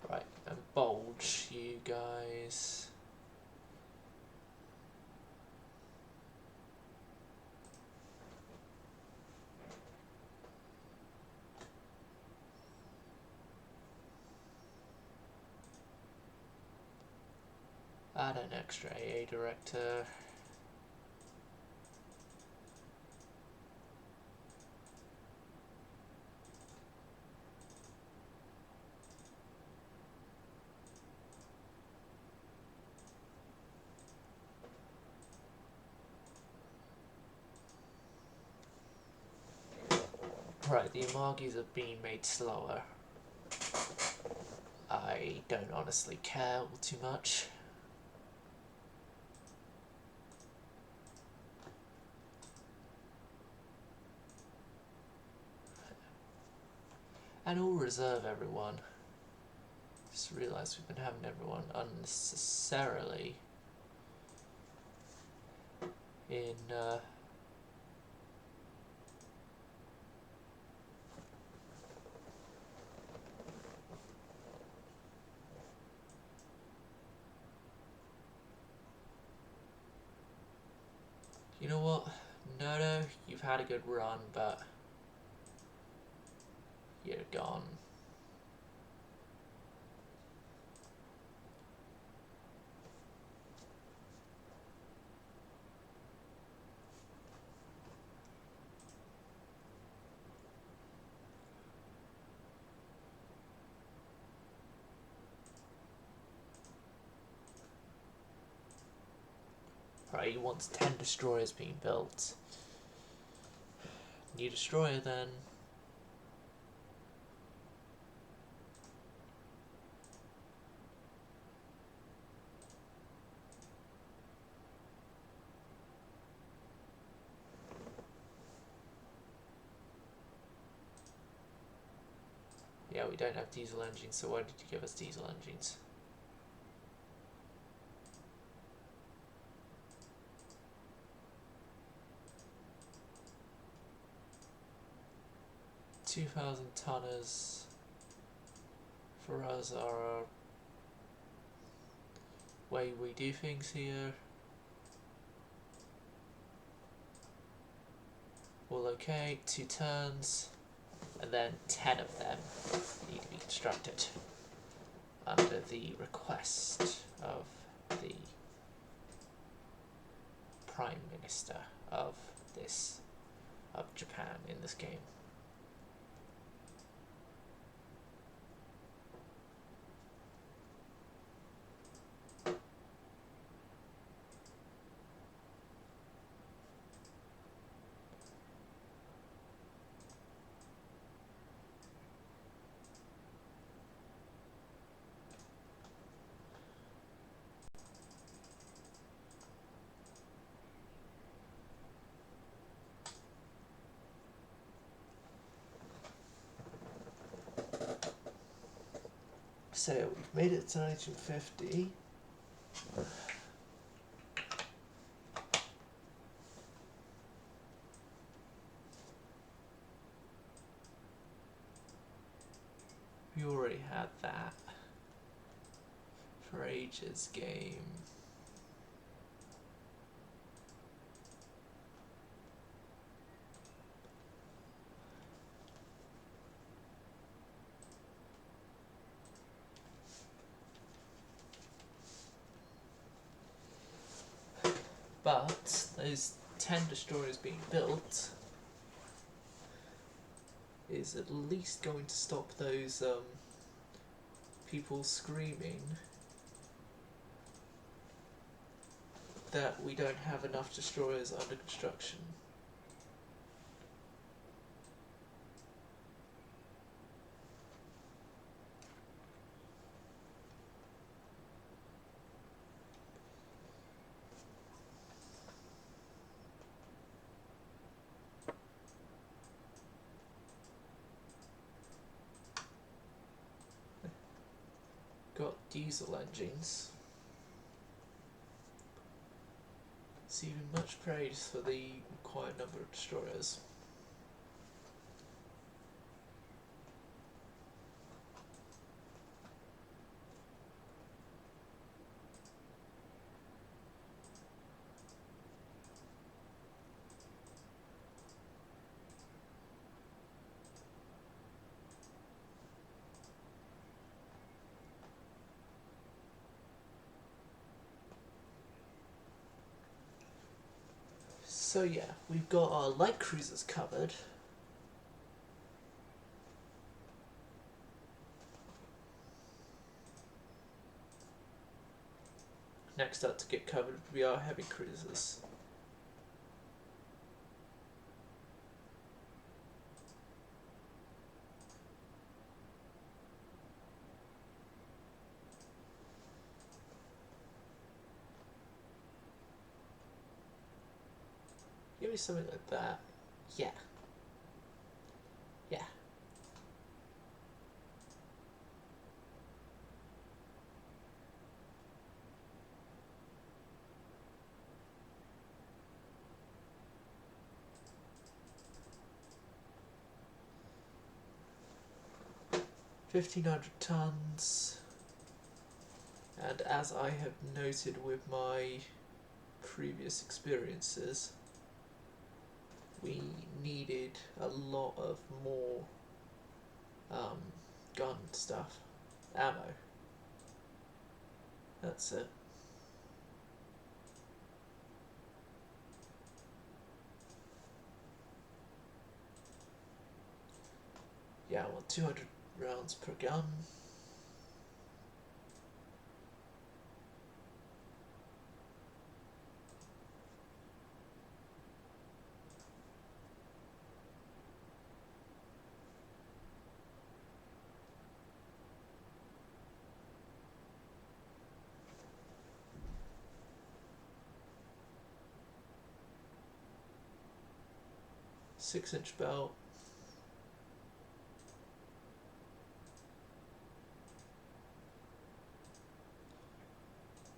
Right, and bulge, you guys. Add an extra AA director. Right, the Yamagis have been made slower. I don't honestly care all too much. And all reserve everyone. Just realised we've been having everyone unnecessarily in You know what? No, you've had a good run, but you're gone. Right, he wants 10 destroyers being built. New destroyer then. Yeah, we don't have diesel engines, so why did you give us diesel engines? $2,000 tonners for us are a way we do things here. All okay, 2 turns, and then 10 of them need to be constructed under the request of the Prime Minister of Japan in this game. So we've made it to 1950. We already had that for ages game. But those 10 destroyers being built is at least going to stop those people screaming that we don't have enough destroyers under construction. Got diesel engines. Receiving much praise for the required number of destroyers. So yeah, we've got our light cruisers covered. Next up to get covered would be our heavy cruisers. Give me something like that. Yeah. Yeah. $1,500 tons. And as I have noted with my previous experiences, we needed a lot of more gun stuff, ammo. That's it. Yeah, I want 200 rounds per gun. Six-inch belt.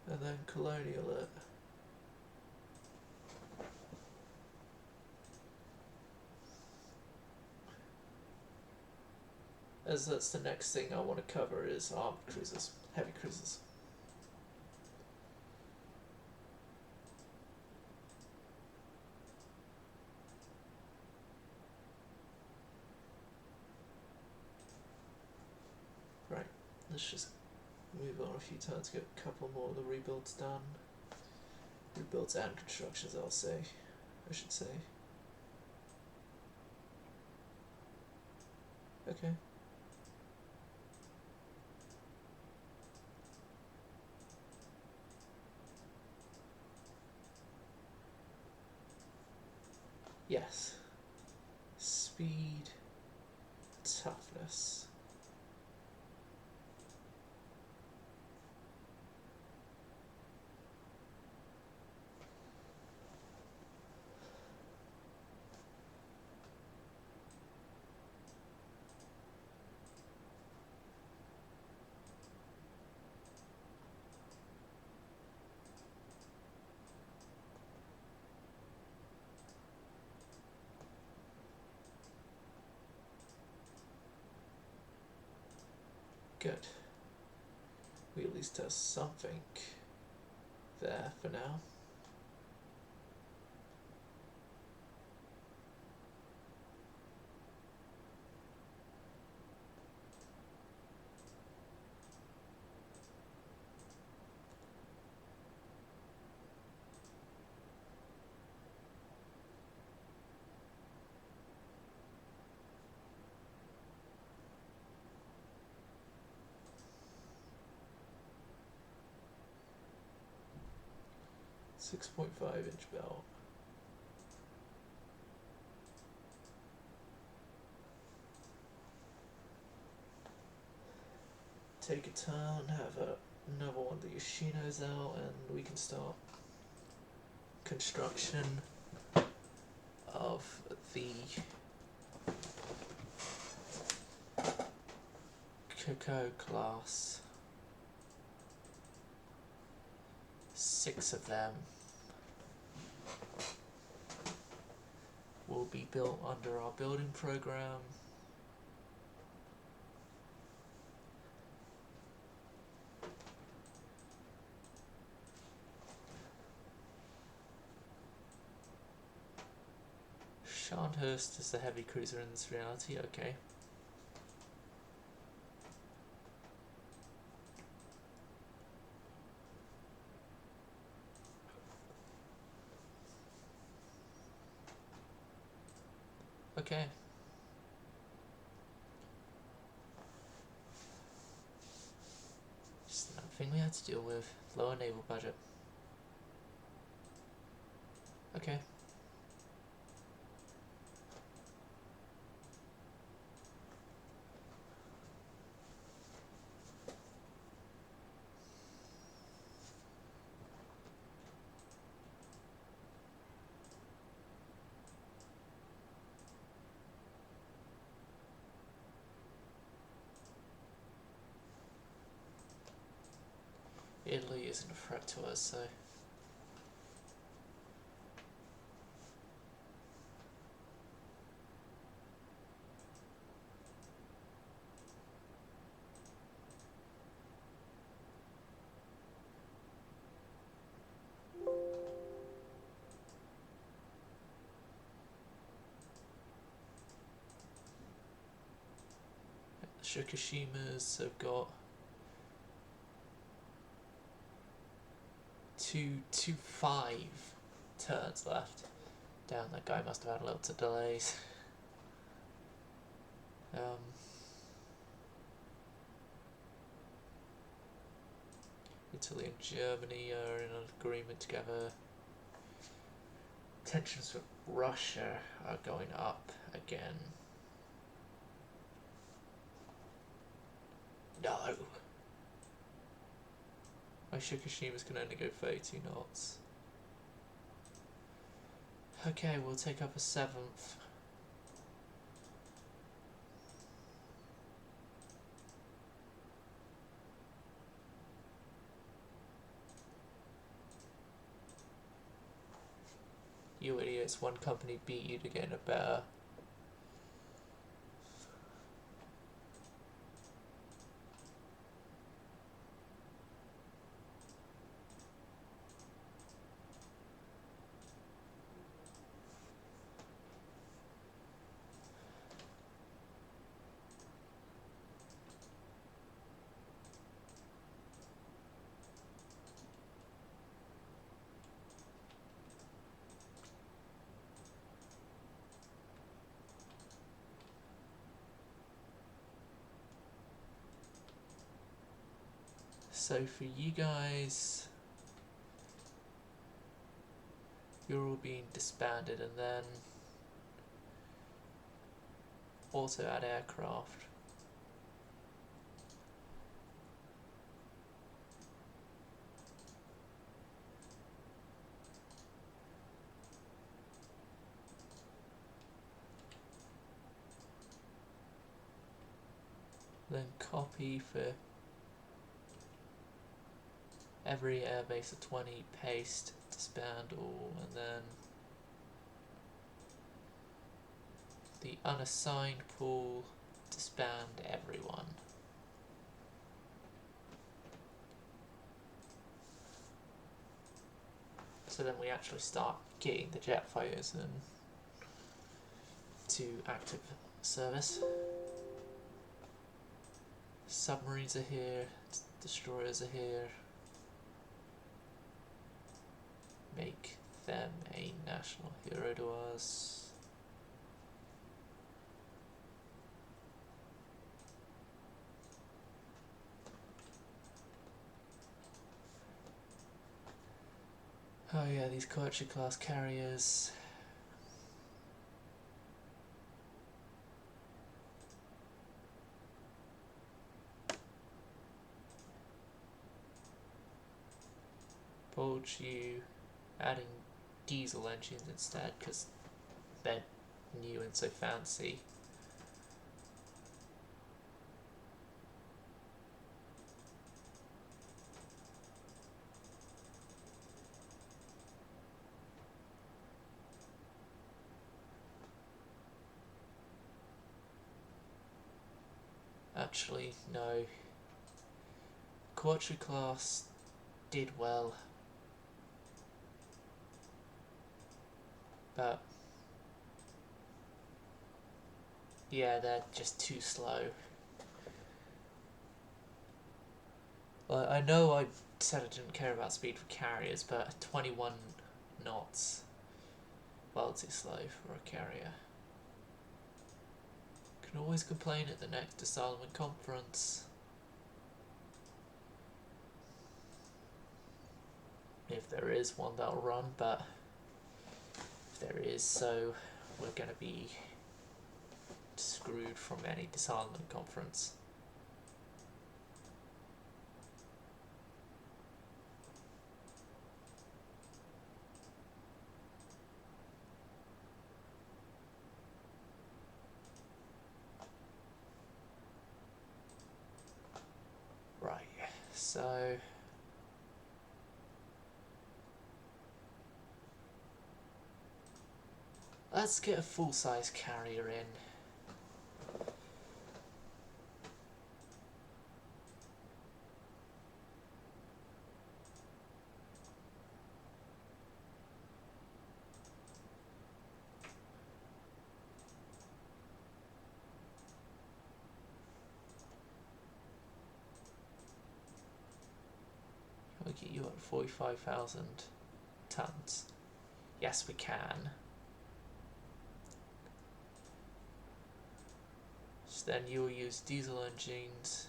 And then colonial it. As that's the next thing I want to cover is armed cruisers, heavy cruisers. Right, let's just move on a few turns, get a couple more of the rebuilds done. Rebuilds and constructions, I should say. Okay. Yes. Speed, toughness. Good. We at least have something there for now. .5-inch belt. Take a turn, have another one of the Yoshinos out, and we can start construction of the Coco class. 6 of them will be built under our building program. Scharnhorst is the heavy cruiser in this reality, okay. Okay. Just another thing we had to deal with. Lower naval budget. Okay. Italy isn't a threat to us, so... Shikishimas have got two 5 turns left. Damn, that guy must have had lots of delays. Italy and Germany are in an agreement together. Tensions with Russia are going up again. No! My Shikishimas can only go 32 knots. Okay, we'll take up a 7th. You idiots, one company beat you to get a better. So for you guys, you're all being disbanded, and then also add aircraft. Then copy for every airbase of 20, paste, disband all, and then the unassigned pool, disband everyone. So then we actually start getting the jet fighters to active service. Submarines are here, destroyers are here. Make them a national hero to us. Oh yeah, these Koichi class carriers. Bulge you, adding diesel engines instead because they're new and so fancy. Actually, no. Koichi class did well, but yeah, they're just too slow. Well, I know I said I didn't care about speed for carriers, but 21 knots, well too slow for a carrier. Can always complain at the next disarmament conference. If there is one that'll run, but if there is, so we're going to be screwed from any disarmament conference. Right, so let's get a full-size carrier in. you at 45,000 tons? Yes, we can. So then you will use diesel engines.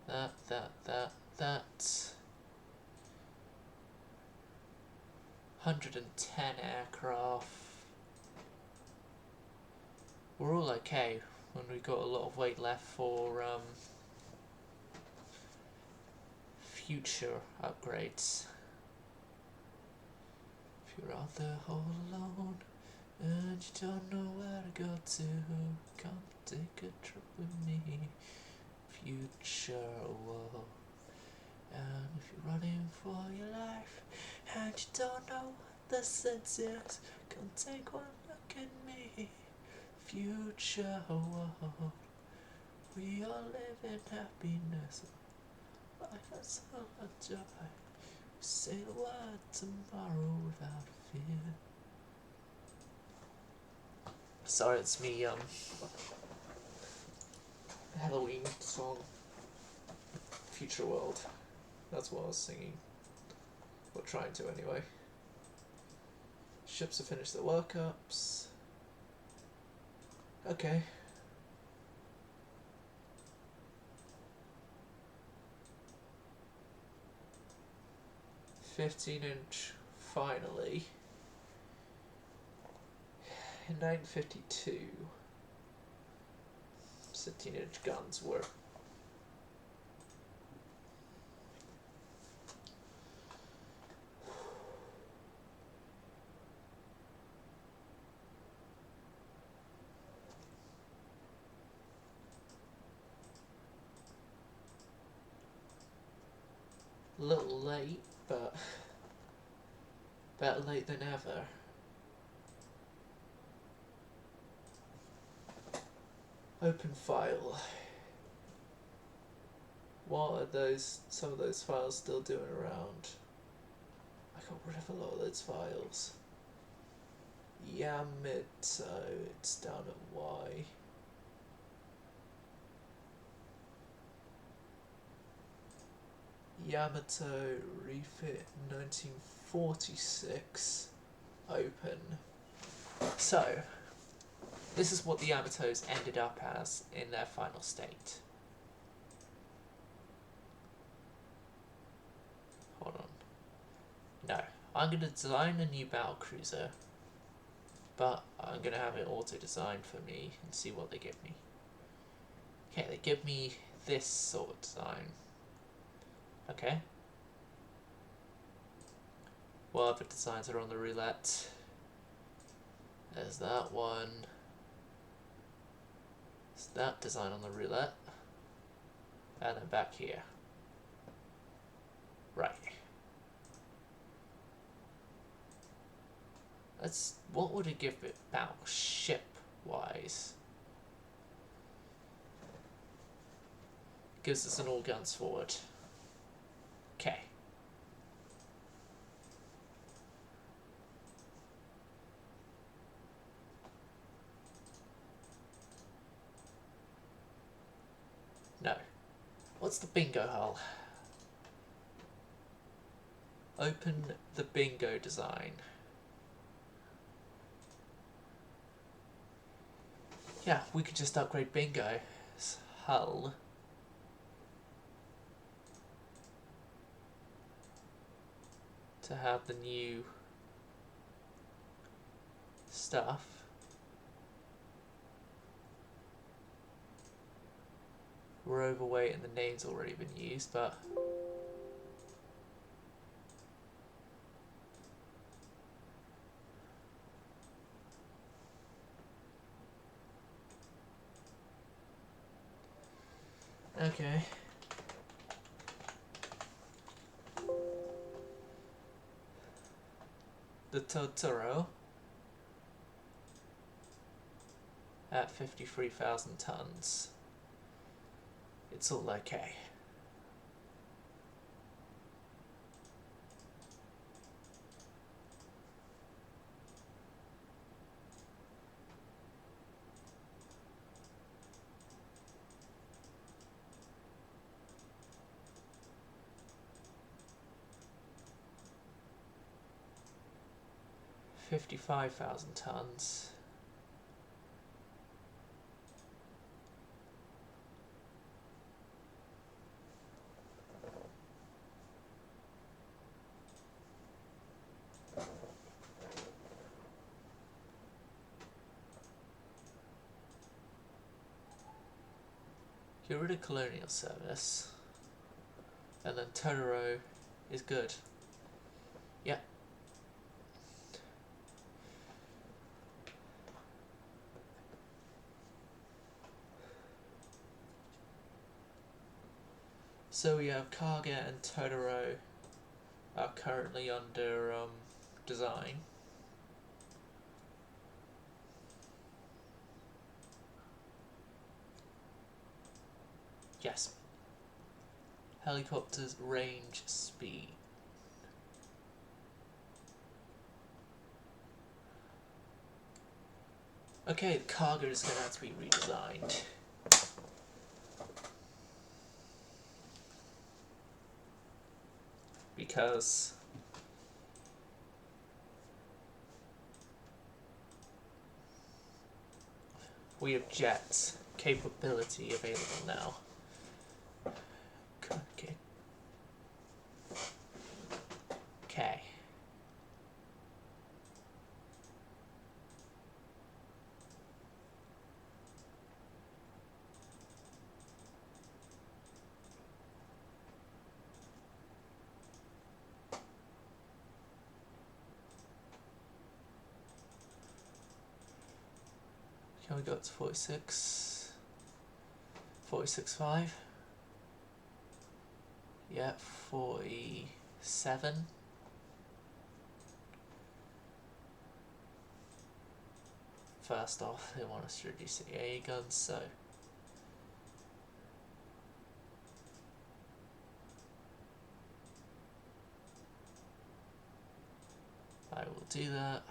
That. 110 aircraft. We're all okay when we've got a lot of weight left for future upgrades. If you're out there all alone and you don't know where to go to, come take a trip with me, future world. And if you're running for your life and you don't know what the sense is, come take one look at me, future world. We all live in happiness, life has full of joy. Say the word tomorrow without fear. Sorry, it's me, Halloween song. Future World. That's what I was singing. Or trying to anyway. Ships have finished their workups. Okay. "15" finally. In 1952, 17" guns were a little late, but better late than ever. Open file. What are some of those files still doing around? I got rid of a lot of those files. Yamato, it's down at Y. Yamato refit 1946. Open. So, this is what the Yamatos ended up as in their final state. Hold on. No. I'm going to design a new battle cruiser, but I'm going to have it auto-designed for me and see what they give me. Okay, they give me this sort of design. Okay. What other designs are on the roulette? There's that one. There's that design on the roulette. And then back here. Right. What would it give it battleship-wise? Gives us an all guns forward. Okay. No. What's the bingo hull? Open the bingo design. Yeah, we could just upgrade bingo's hull. To have the new stuff. We're overweight and the name's already been used, but okay. The Totoro at 53,000 tons. It's all okay. 55,000 tons. Get rid of colonial service, and then Totoro is good. Yep. So we have Kaga and Totoro are currently under design. Yes. Helicopters, range, speed. Okay, the Kaga is going to have to be redesigned. Because we have jet capability available now. Okay. Okay. Can we go up to 46? 46.5? Yeah, 47. First off, they want us to reduce the AA guns, so I will do that.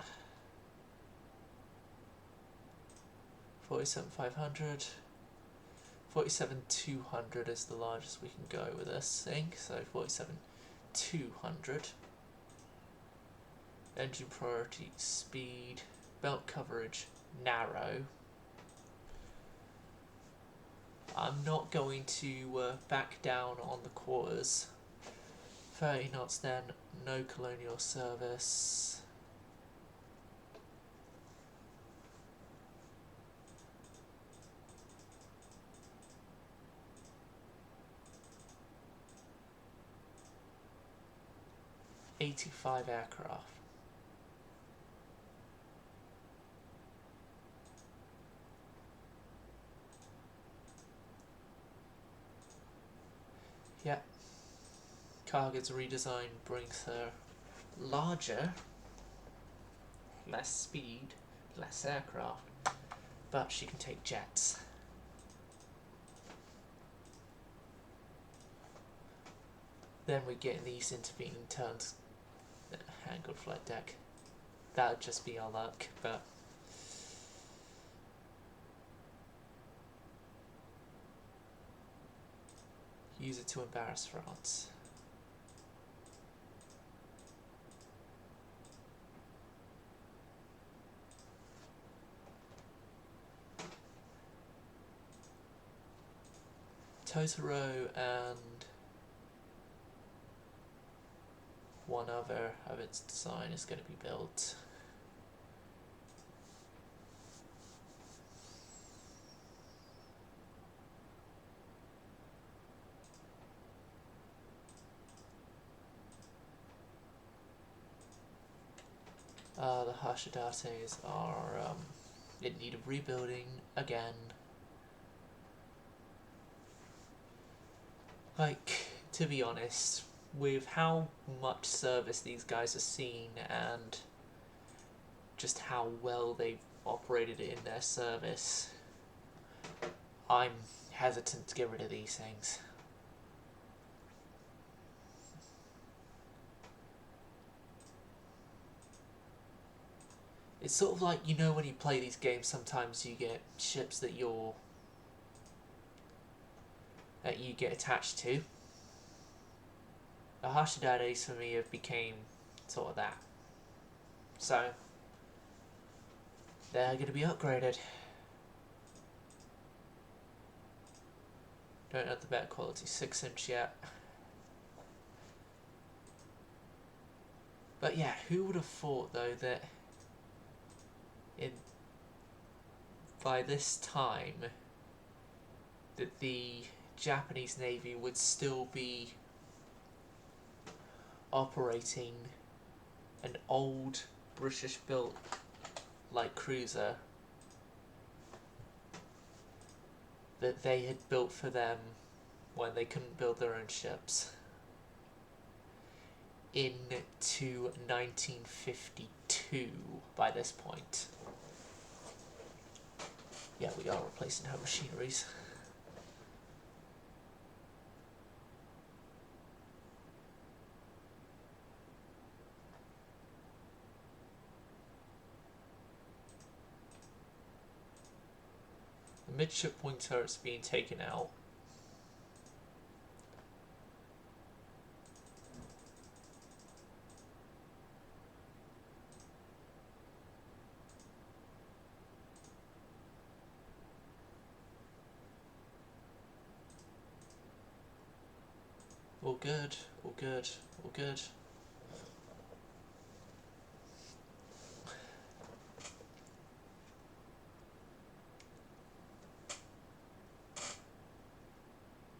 47,500. 47,200 is the largest we can go with this thing, so 47,200. Engine priority, speed, belt coverage, narrow. I'm not going to back down on the quarters. 30 knots then, no colonial service. $85 aircraft. Yep. Kaga's redesign brings her larger, less speed, less aircraft, but she can take jets. Then we get these intervening turns. Angled flight deck. That would just be our luck, but use it to embarrass France. Totoro and one other of its design is going to be built. The Hashidates are in need of rebuilding again. Like, to be honest, with how much service these guys have seen and just how well they've operated in their service, I'm hesitant to get rid of these things. It's sort of like, you know, when you play these games, sometimes you get ships that you get attached to. The Hashidates for me have became sort of that. So they're going to be upgraded. Don't have the better quality 6-inch yet. But yeah, who would have thought though that by this time that the Japanese Navy would still be operating an old British built light cruiser that they had built for them when they couldn't build their own ships into 1952 by this point. Yeah, we are replacing her machineries. The midship wing turret's being taken out. All good, all good, all good.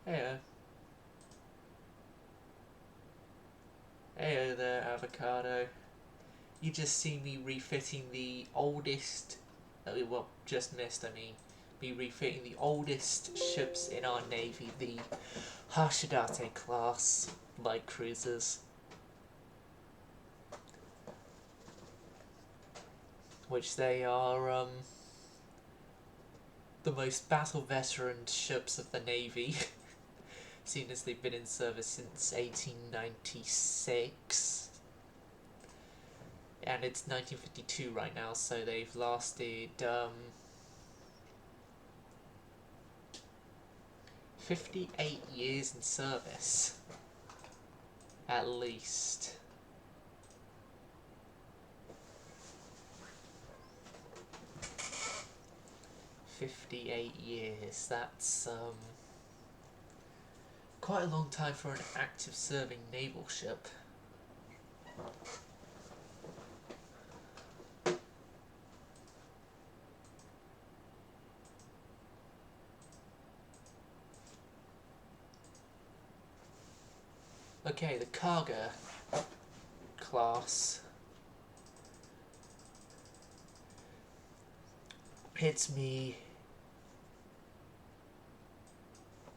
Heyo. Heyo there, Avocado. You just see me refitting the oldest, well, just missed, I mean, me refitting the oldest ships in our navy, the Hashidate class light cruisers. Which they are, the most battle veteran ships of the navy, seeing as they've been in service since 1896. And it's 1952 right now, so they've lasted 58 years in service, at least. $58, that's quite a long time for an active serving naval ship. Okay, the Kaga class hits me.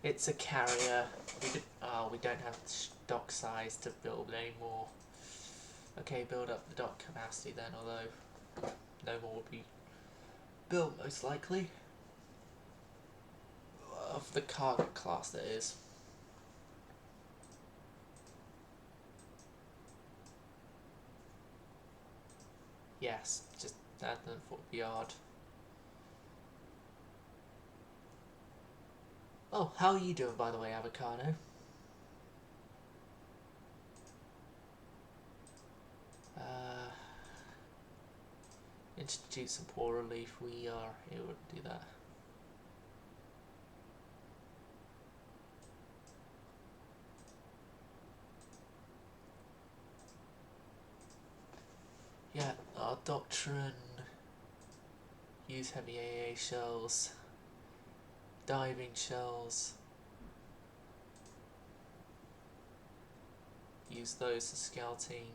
It's a carrier. We don't have the dock size to build anymore. Okay, build up the dock capacity then, although no more will be built most likely. Of the Kaga class, that is. Yes, just add them for the yard. Oh, how are you doing, by the way, Avocado? Institute some poor relief. We are able to do that. Yeah, our doctrine. Use heavy AA shells. Diving shells. Use those for scouting.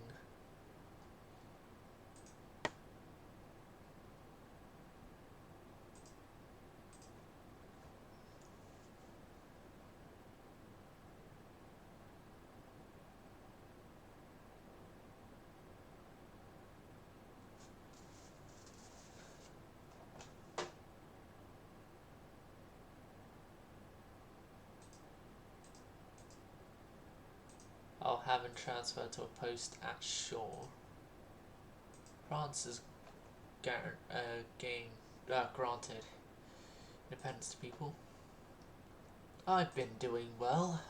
I'll have him transferred to a post at shore. France has granted independence to people. I've been doing well.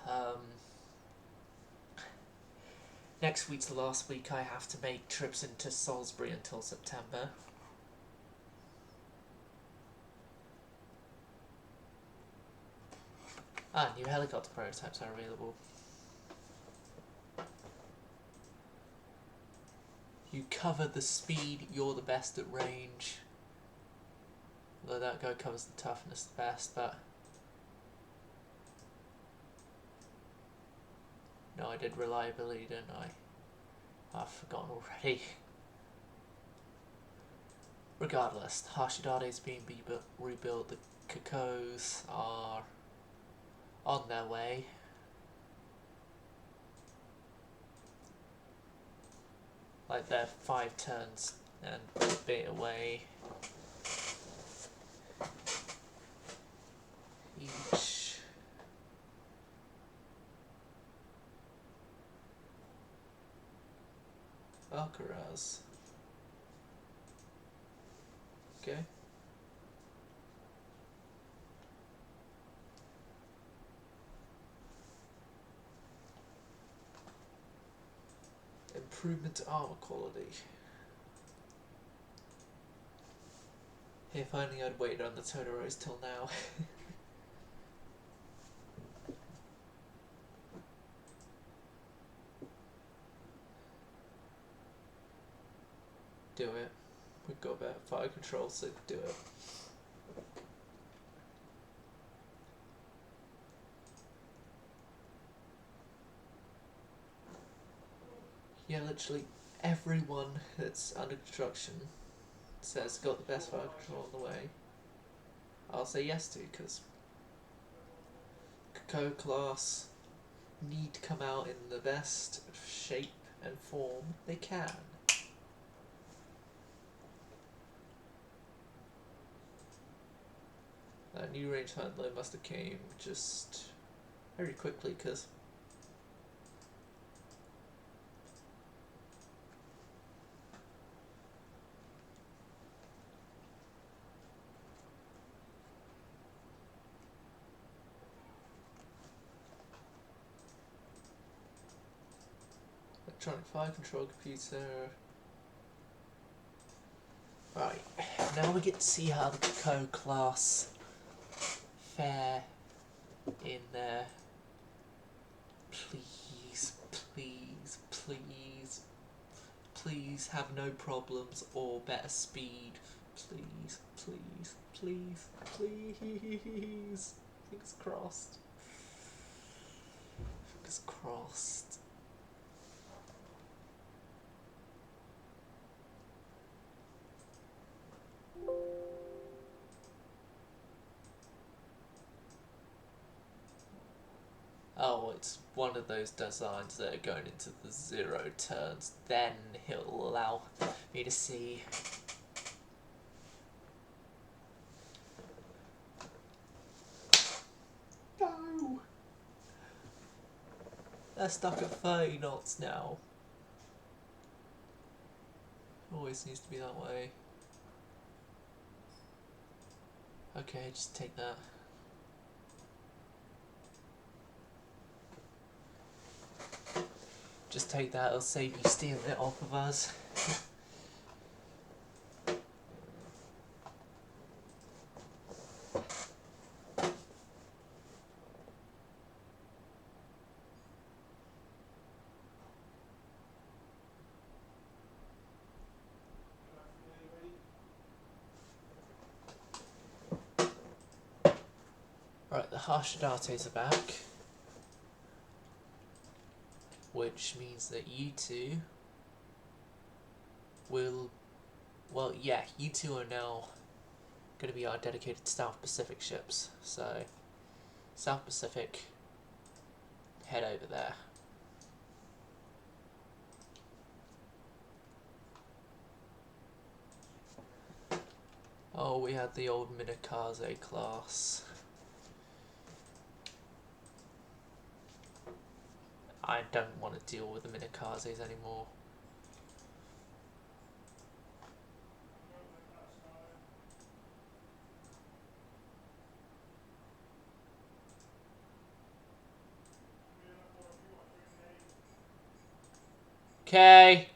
Next week's the last week I have to make trips into Salisbury until September. Ah, new helicopter prototypes are available. You cover the speed, you're the best at range. Although that guy covers the toughness the best, but... No, I did reliability, didn't I? I've forgotten already. Regardless, Hashidate is being rebuilt. The Kakos are on their way. Like they're 5 turns and a bit away each. Alcaraz. Okay. Improvement to armor quality. If only I'd waited on the Todoros till now. Do it. We've got better fire control, so do it. Yeah, literally everyone that's under construction says got the best fire control on the way. I'll say yes to, because Kakao class need to come out in the best shape and form they can. That new range handler must have came just very quickly, because electronic fire control computer. Right, now we get to see how the Kakao class fare in there. Please, please, please, please have no problems or better speed. Please, please, please, please. Fingers crossed. Fingers crossed. Oh, it's one of those designs that are going into the 0 turns. Then he'll allow me to see. No! They're stuck at 30 knots now. Always needs to be that way. Okay, just take that. Just take that, it'll save you stealing it off of us. Right, the Hashidates are back. Which means that you two will... Well, yeah, you two are now going to be our dedicated South Pacific ships. So, South Pacific, head over there. Oh, we had the old Minakaze class. I don't want to deal with the Minakazes anymore. Okay.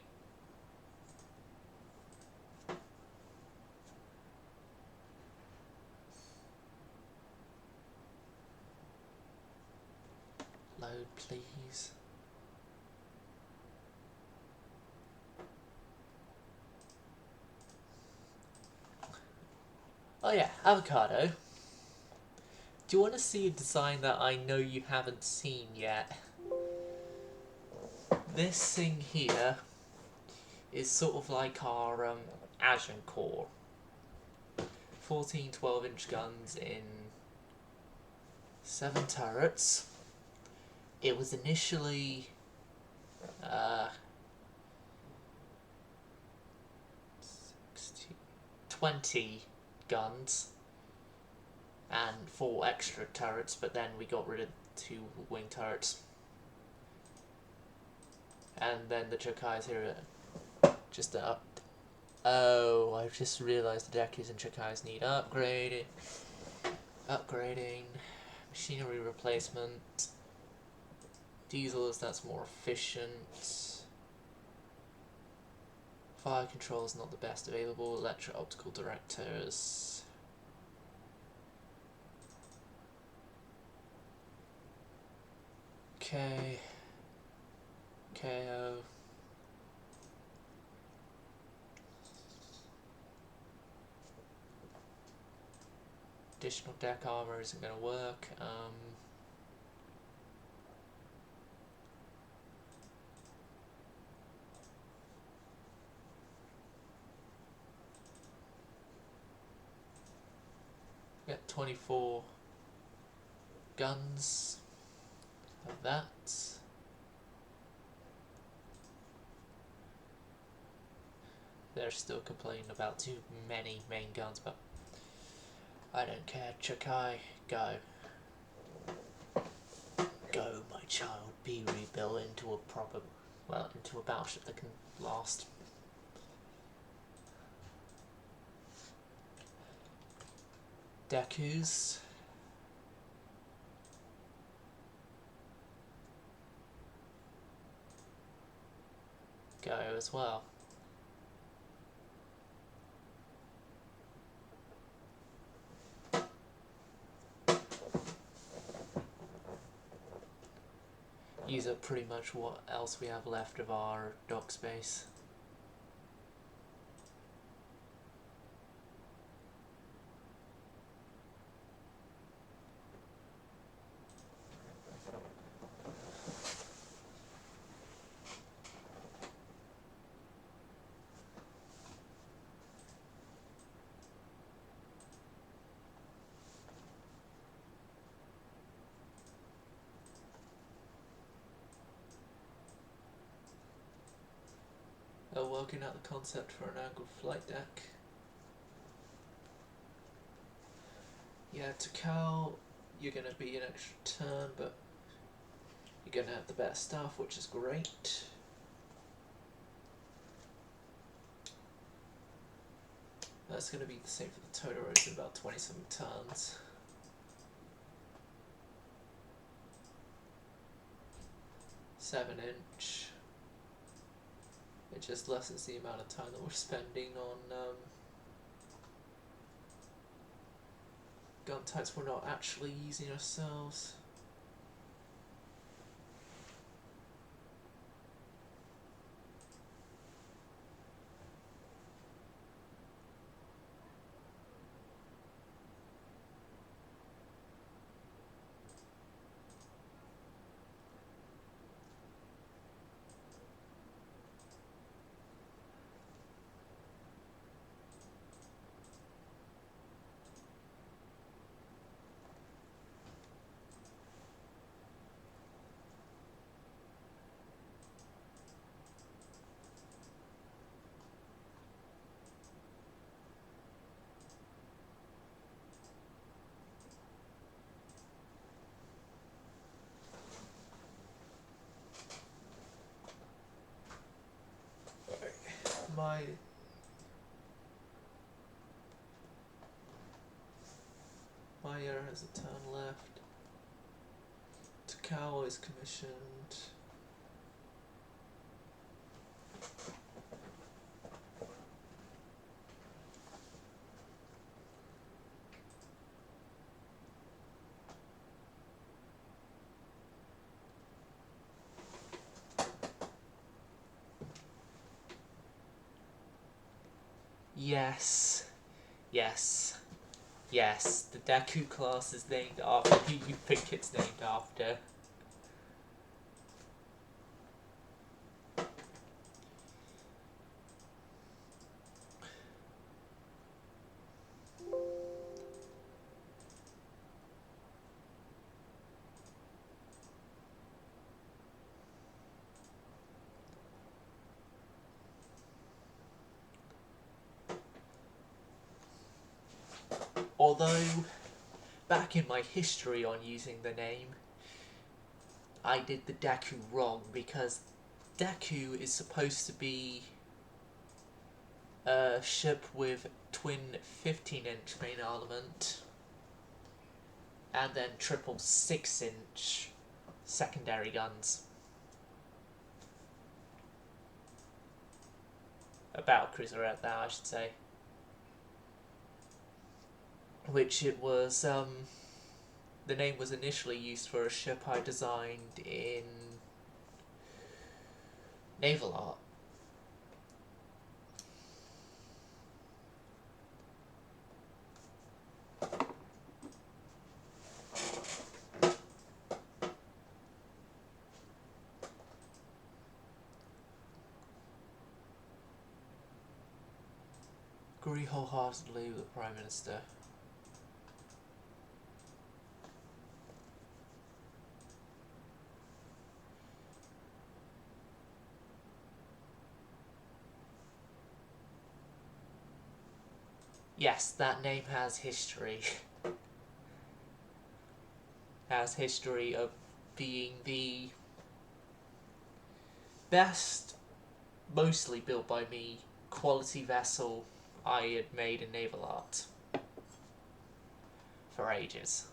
load, please. Oh yeah, avocado. Do you want to see a design that I know you haven't seen yet? This thing here is sort of like our Agincourt. 14 12-inch guns in 7 turrets. It was initially 20 guns and 4 extra turrets, but then we got rid of 2 wing turrets. And then the Chokais here just up. Oh, I've just realised the Dekus and Chokais need upgrading. Machinery replacement. Diesels, that's more efficient. Fire control is not the best available. Electro-optical directors. Okay. KO. Additional deck armor isn't going to work. Get 24 guns of that. They're still complaining about too many main guns, but I don't care. Chokai, go. Go, my child, be rebuilt into a proper, well, into a battleship that can last. Dekus. Go as well. Use up pretty much what else we have left of our dock space. Working out the concept for an angled flight deck. Yeah, Takao, you're going to be an extra turn, but you're going to have the better stuff, which is great. That's going to be the same for the Todoros in about 27 turns. (7-inch). It just lessens the amount of time that we're spending on gun types we're not actually using ourselves. My Meyer has a turn left. Takao is commissioned. Yes. Yes. Yes. The Deku class is named after who you think it's named after. Although, back in my history on using the name, I did the Deku wrong, because Deku is supposed to be a ship with twin 15-inch main armament and then triple 6-inch secondary guns. A battlecruiser at that, I should say. Which it was, the name was initially used for a ship I designed in Naval Art. Agree wholeheartedly with the Prime Minister. Yes, that name has history. Has history of being the best, mostly built by me, quality vessel I had made in Naval Art for ages.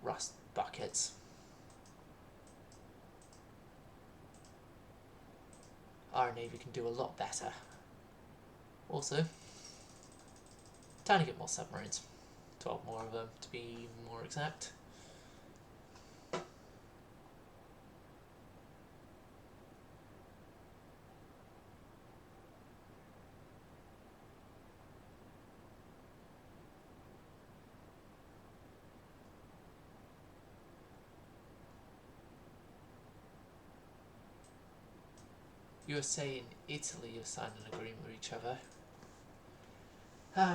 Rust buckets. Our Navy can do a lot better. Also, time to get more submarines. 12 more of them, to be more exact. USA and Italy have signed an agreement with each other.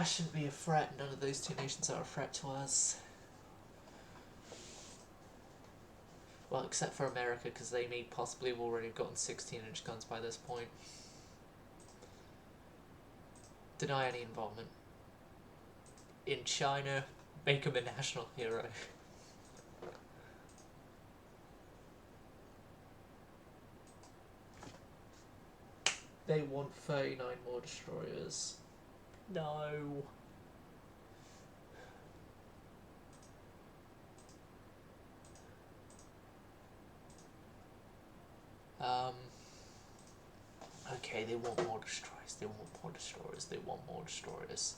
Shouldn't be a threat. None of those two nations are a threat to us. Well, except for America, because they may possibly have already gotten 16-inch guns by this point. Deny any involvement. In China, make him a national hero. They want 39 more destroyers. No. Okay, they want more destroyers. They want more destroyers. They want more destroyers.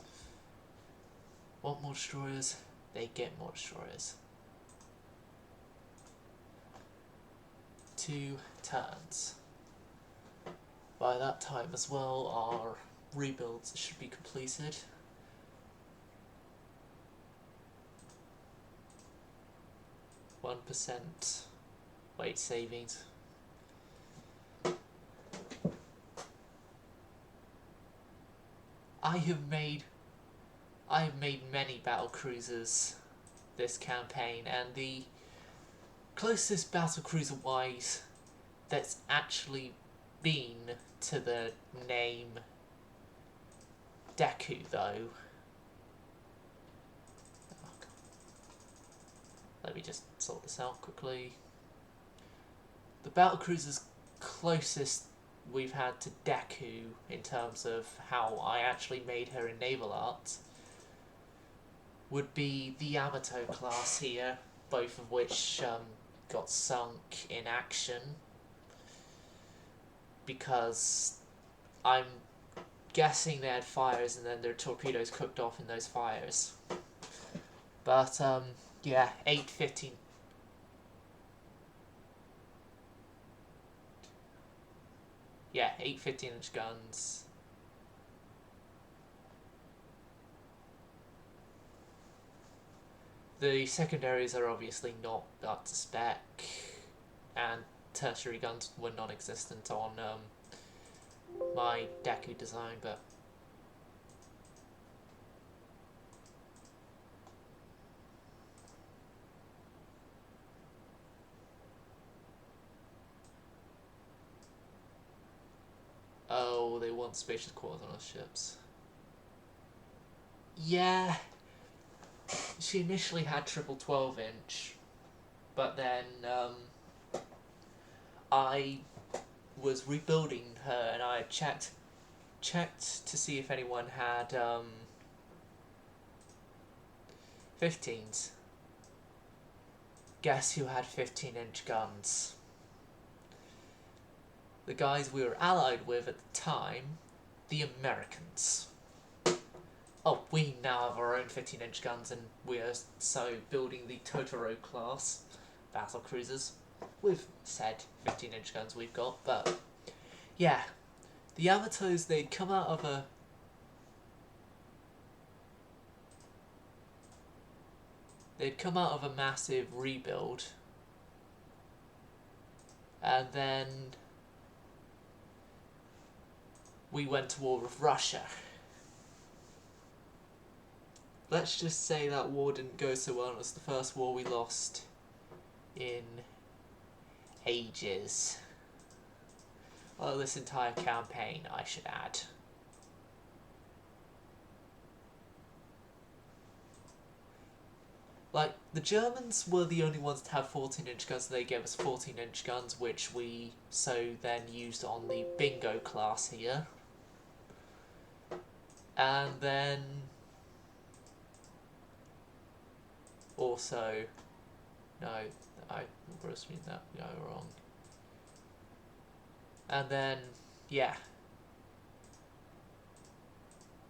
Want more destroyers? They get more destroyers. 2 turns. By that time as well, our rebuilds should be completed. %, weight savings. I have made many battle cruisers this campaign, and the closest battle cruiser wise that's actually been to the name Deku, though. Let me just sort this out quickly. The battlecruisers closest we've had to Deku in terms of how I actually made her in Naval Art would be the Yamato class here, both of which got sunk in action, because I'm guessing they had fires and then their torpedoes cooked off in those fires. But yeah, 815. Yeah, 8 15-inch guns, The secondaries are obviously not up to spec, and tertiary guns were non-existent on my Deku design, but oh, they want spacious quarters on our ships. Yeah, she initially had triple 12-inch, but then I was rebuilding her and I checked to see if anyone had 15s. Guess who had 15-inch guns? The guys we were allied with at the time, the Americans. Oh, we now have our own 15-inch guns, and we are so building the Totoro class battle cruisers with said 15-inch guns we've got. But yeah, the Yamatos, they'd come out of a massive rebuild, and then we went to war with Russia. Let's just say that war didn't go so well. It was the first war we lost in ages. Well, this entire campaign, I should add. Like, the Germans were the only ones to have 14-inch guns, so they gave us 14-inch guns, which we then used on the Bingo class here. And then also, no, I was reading that guy wrong. And then, yeah.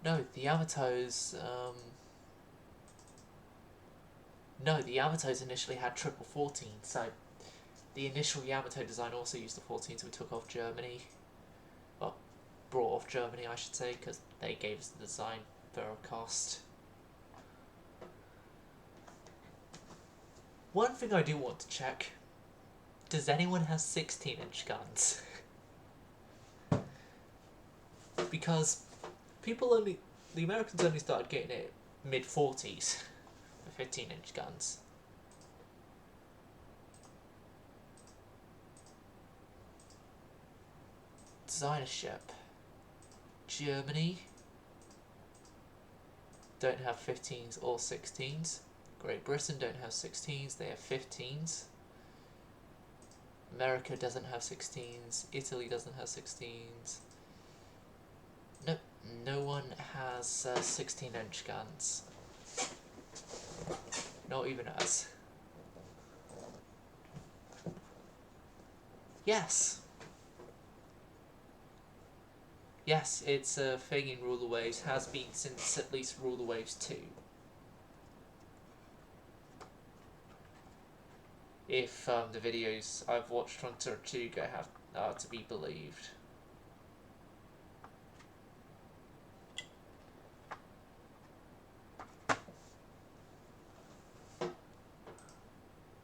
No, the Yamatos, no, the Yamatos initially had triple 14, so the initial Yamato design also used the 14s we took off Germany. Well, brought off Germany, I should say, because they gave us the design for a cost. One thing I do want to check, does anyone have 16-inch guns? Because the Americans only started getting it mid-40s for 15-inch guns. Designer ship. Germany don't have 15s or 16s. Great Britain don't have 16s, they have 15s. America doesn't have 16s, Italy doesn't have 16s. Nope, no one has 16-inch guns. Not even us. Yes. Yes, it's a thing in Ruler Waves, has been since at least Ruler Waves 2. If the videos I've watched from Tortuga are to be believed.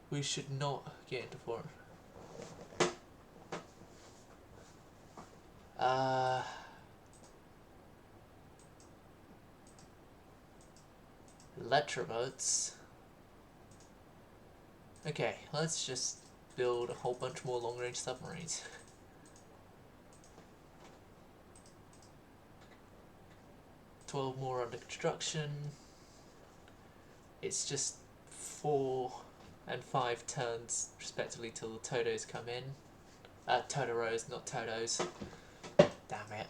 We should not get into foreign. Electroboats. Okay, let's just build a whole bunch more long-range submarines. $12 more under construction. It's just 4 and 5 turns respectively till the Todos come in. Totoros, not Todos. Damn it.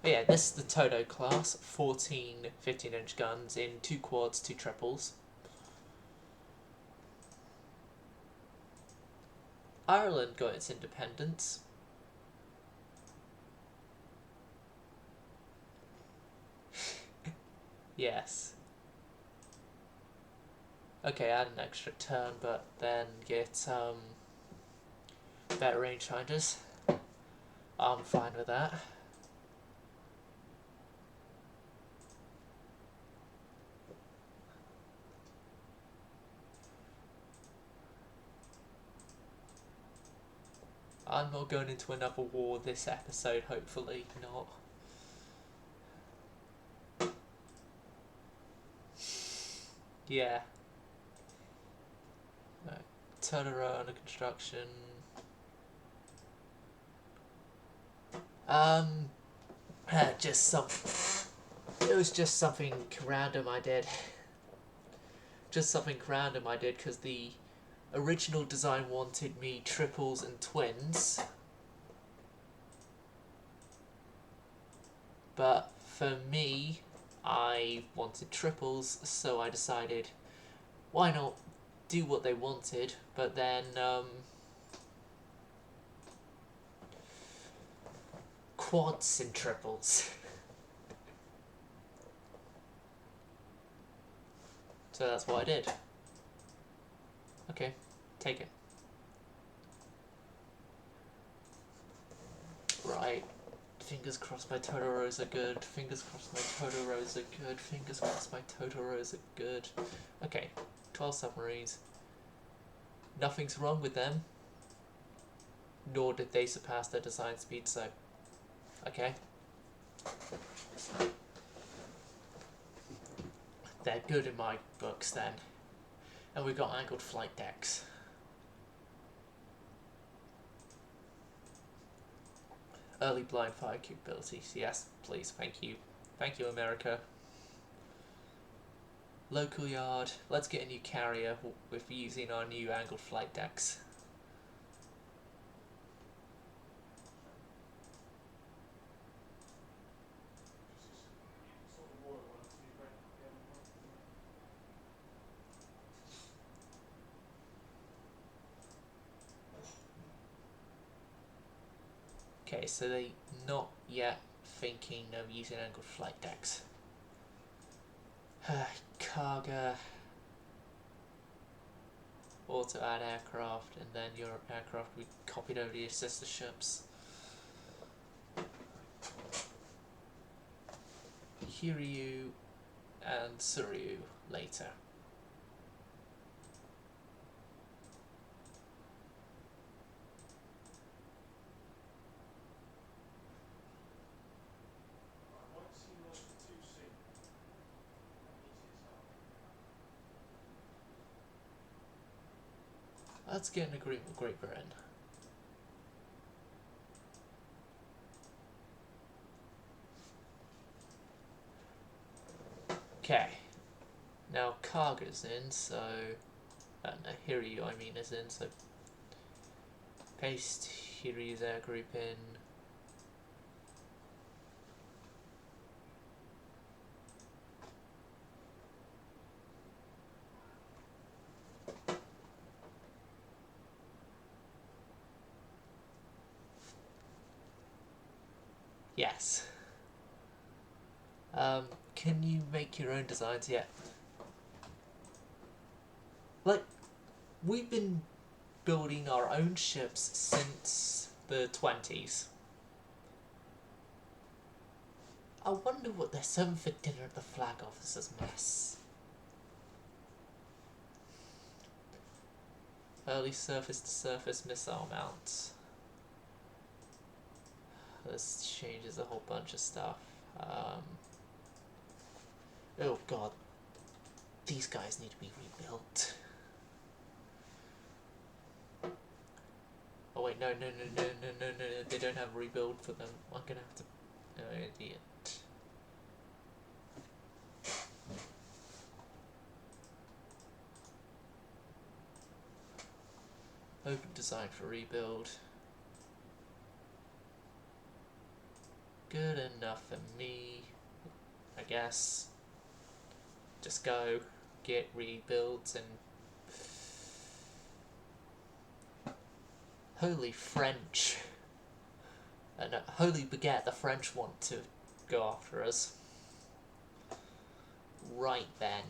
But yeah, this is the Toto class, 14 15-inch guns in 2 quads, 2 triples. Ireland got its independence. Yes. Okay, add an extra turn, but then get better rangefinders. I'm fine with that. I'm not going into another war this episode, hopefully not. Yeah. Right. Totoro under construction. Just some. It was just something random I did. Just something random I did because the original design wanted me triples and twins. But for me, I wanted triples, so I decided, why not do what they wanted, but then, quads and triples. So that's what I did. Okay, take it. Right. Fingers crossed my Totoros are good. Fingers crossed my Totoros are good. Fingers crossed my Totoros are good. Okay, 12 submarines. Nothing's wrong with them. Nor did they surpass their design speed, so... Okay. They're good in my books then. And we've got angled flight decks. Early blind fire capabilities. Yes, please. Thank you. Thank you, America. Local yard. Let's get a new carrier with using our new angled flight decks. Okay, so they're not yet thinking of using angled flight decks. Cargo. Auto add aircraft, and then your aircraft will be copied over to your sister ships. Hiryu and Suryu later. Let's get an agreement with Great Britain. Okay. Now Kaga's in, so... no, Hiryu I mean is in, so... Paste Hiryu's air group in. Yes. Can you make your own designs yet? Like, we've been building our own ships since the 20s. I wonder what they're serving for dinner at the flag officers' mess. Early surface-to-surface missile mounts. This changes a whole bunch of stuff. Oh god. These guys need to be rebuilt. Oh wait, no, they don't have rebuild for them. I'm gonna have to... Oh, idiot. Open design for rebuild. Good enough for me, I guess. Just go, get rebuilds and... Holy French. And holy baguette, the French want to go after us. Right then,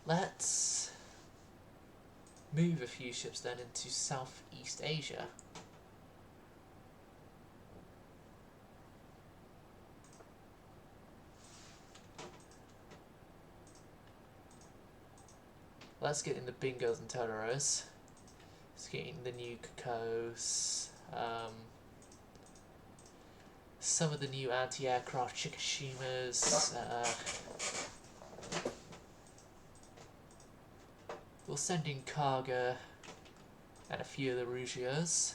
let's move a few ships then into Southeast Asia. Let's get in the Bingos and Totoros. Let's get in the new Kokos. Some of the new anti-aircraft Chikashimas. We'll send in Kaga and a few of the Rugias.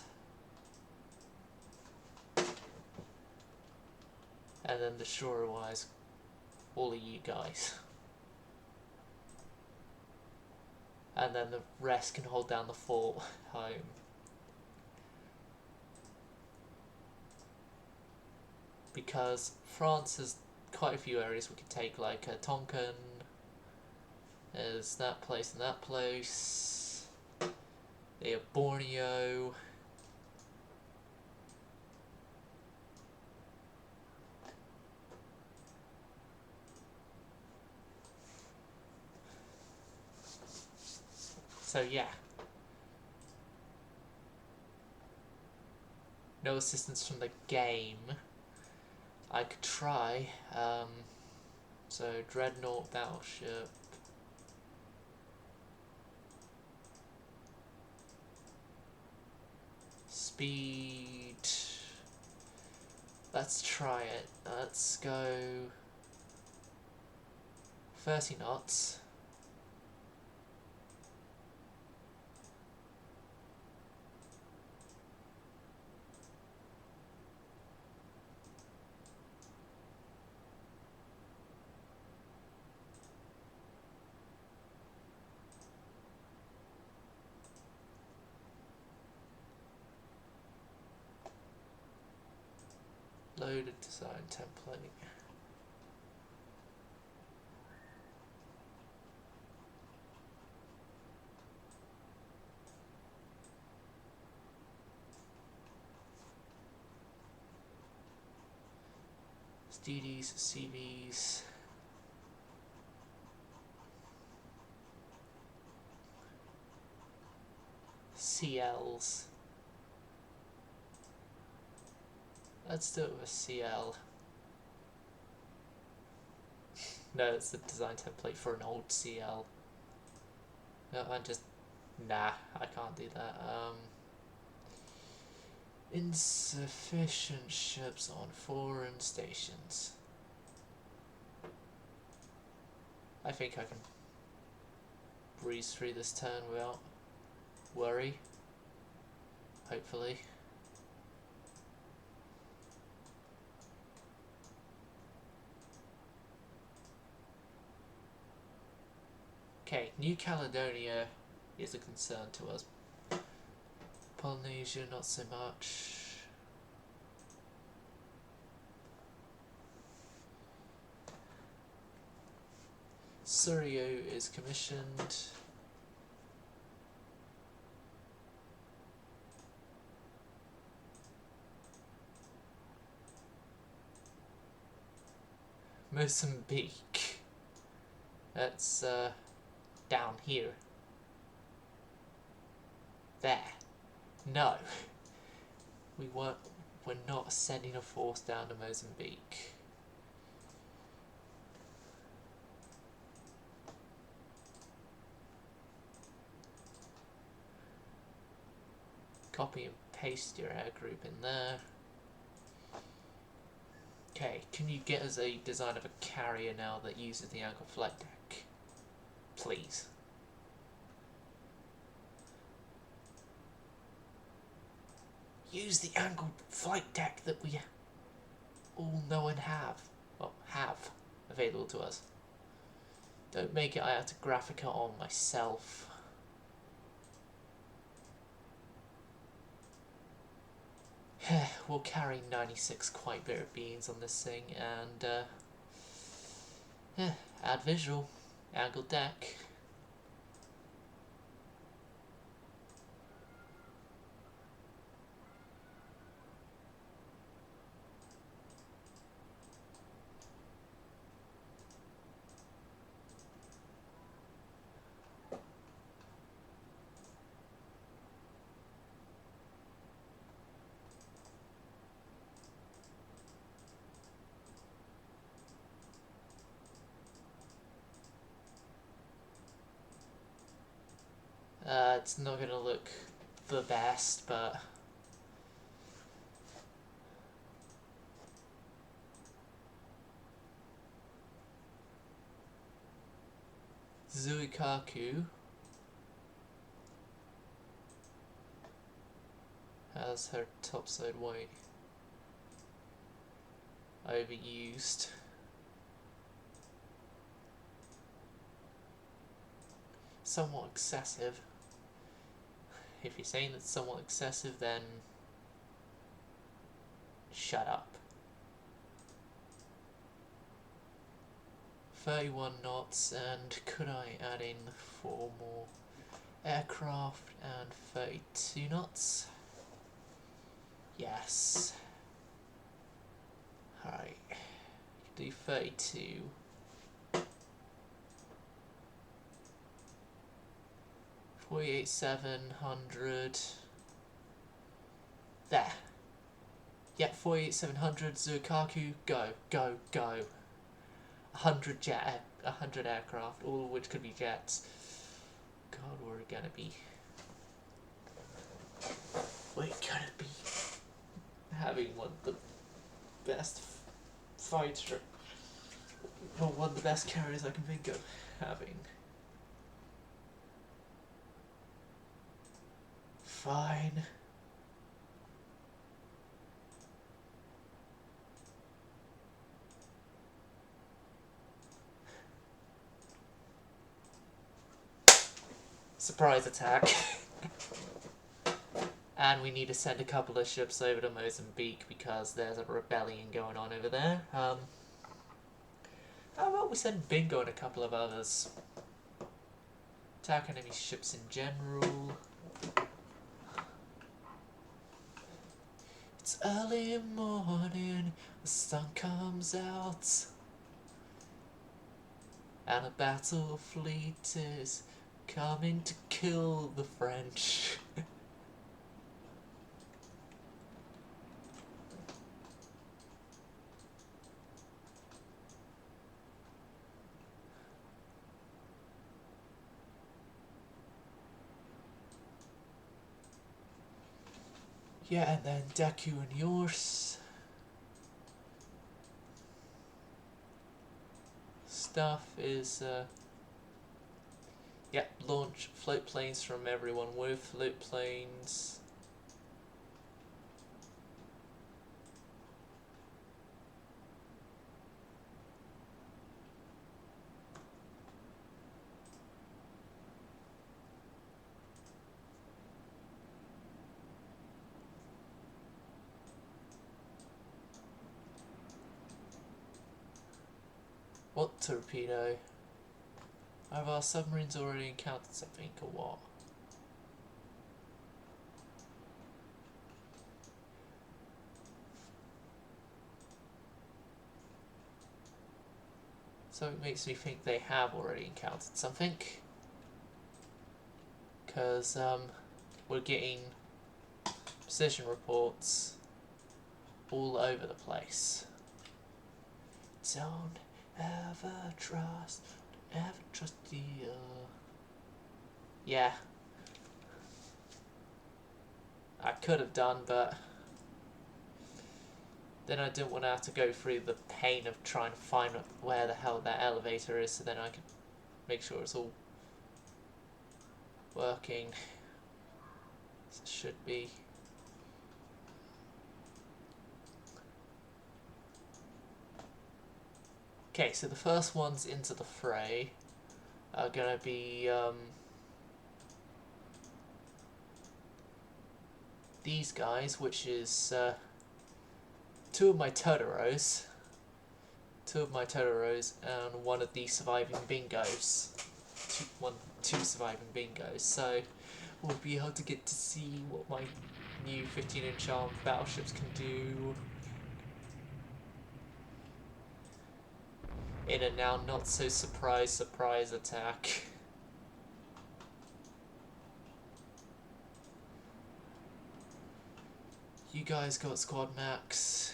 And then the Shura-wise, all of you guys. And then the rest can hold down the fort home. Because France has quite a few areas we could take, like Tonkin, there's that place and that place. They have Borneo. So yeah. No assistance from the game. I could try. So Dreadnought Battleship. Speed. Let's try it. Let's go 30 knots. Loaded design template. DDs, CVs. CLs. Let's do it with CL. No, it's the design template for an old CL. No, nah, I can't do that. Insufficient ships on foreign stations. I think I can breeze through this turn without worry. Hopefully. Okay, New Caledonia is a concern to us. Polynesia, not so much. Suryo is commissioned. Mozambique. That's down here. There. No. We're not sending a force down to Mozambique. Copy and paste your air group in there. Okay, can you get us a design of a carrier now that uses the angled flight deck? Please. Use the angled flight deck that we all know and have available to us. Don't make it I have to Graphica on myself. We'll carry 96 quite bitter beans on this thing and add visual, angled deck. It's not gonna look the best, but Zuikaku has her topside weight overused. Somewhat excessive. If you're saying that's somewhat excessive, then shut up. 31 knots, and could I add in 4 more aircraft and 32 knots? Yes. Alright, do 32. 48,700. There. Yep, 48,700. Zuikaku, go, go, go. 100 aircraft, all of which could be jets. God, we're gonna be having one of the best fighter, or one of the best carriers I can think of having. Fine. Surprise attack. And we need to send a couple of ships over to Mozambique because there's a rebellion going on over there. How about we send Bingo and a couple of others? Attack enemy ships in general. It's early morning, the sun comes out, and a battle fleet is coming to kill the French. Yeah, and then Deku and yours. Stuff is, yeah, launch float planes from everyone with float planes. What torpedo? Have our submarines already encountered something or what? So it makes me think they have already encountered something. Because we're getting position reports all over the place. Don't ever trust the yeah. I could have done, but then I didn't want to have to go through the pain of trying to find where the hell that elevator is, so then I could make sure it's all working as it should be. Okay, so the first ones into the fray are gonna be these guys, which is two of my Totoros and one of the surviving Bingos. Two surviving Bingos. So we'll be able to get to see what my new 15-inch armed battleships can do in a now not so surprise attack. You guys got squad max.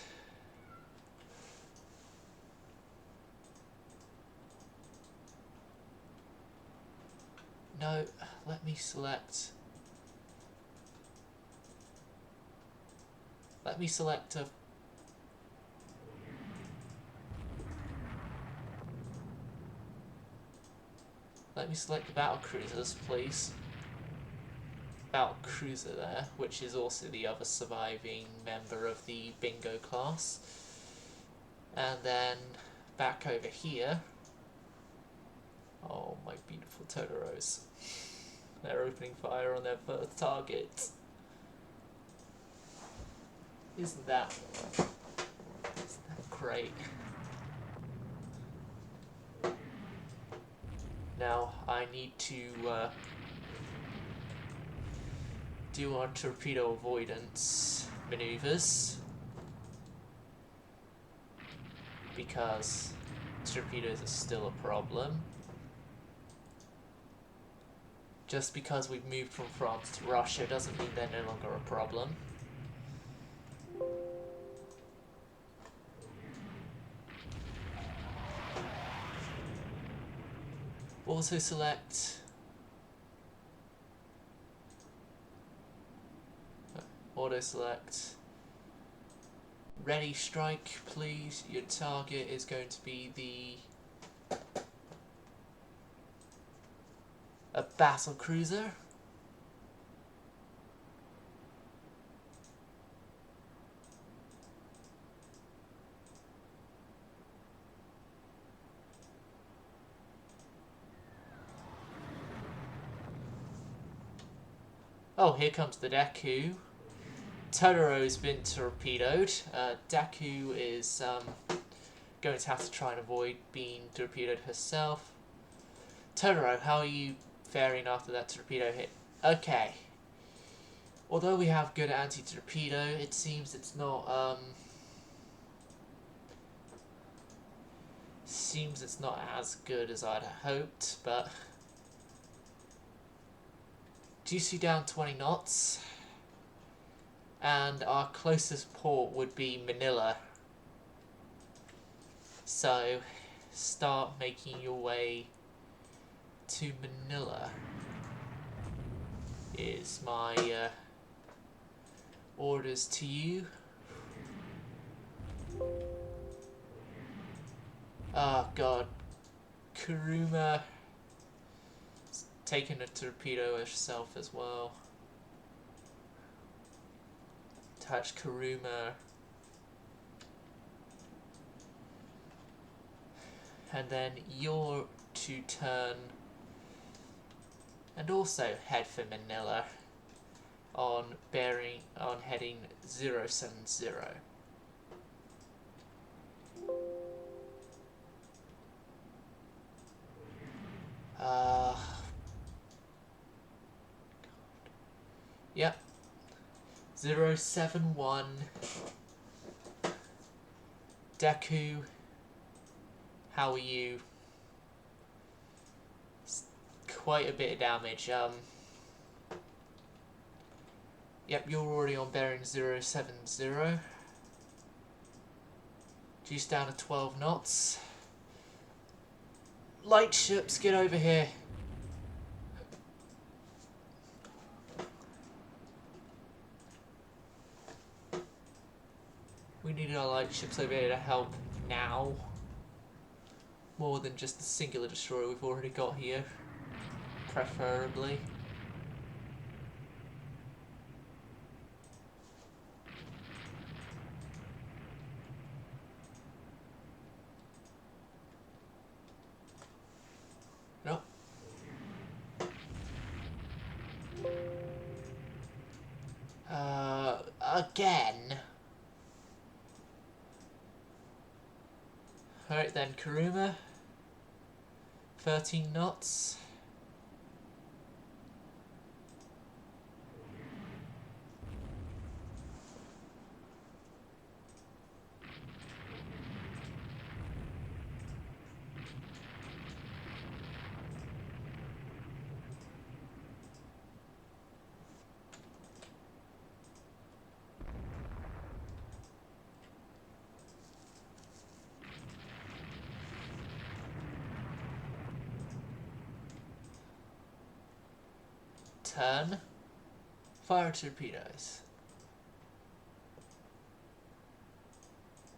no, let me select... Let me select a... Let me select the battle cruisers, please. Battle cruiser there, which is also the other surviving member of the bingo class. And then back over here. Oh, my beautiful Totoros. They're opening fire on their first target. Isn't that great? Now I need to do our torpedo avoidance maneuvers, because torpedoes are still a problem. Just because we've moved from France to Russia doesn't mean they're no longer a problem. Also select auto select ready strike, please. Your target is going to be a battle cruiser. Oh, here comes the Deku. Totoro's been torpedoed. Deku is going to have to try and avoid being torpedoed herself. Totoro, how are you faring after that torpedo hit? Okay. Although we have good anti-torpedo, it seems it's not as good as I'd hoped, but GC down 20 knots, and our closest port would be Manila. So start making your way to Manila is my orders to you. Oh god, Kuruma taking a torpedo herself as well. Touch Kuruma. And then you're to turn and also head for Manila on heading 070. Yep. 071. Deku, how are you? Quite a bit of damage. Yep, you're already on bearing 070. Juice down to 12 knots. Light ships, get over here. We need our light ships over here to help now. More than just the singular destroyer we've already got here. Preferably. Nope. Again. Alright then, Kuruma. 13 knots. turn. Fire torpedoes.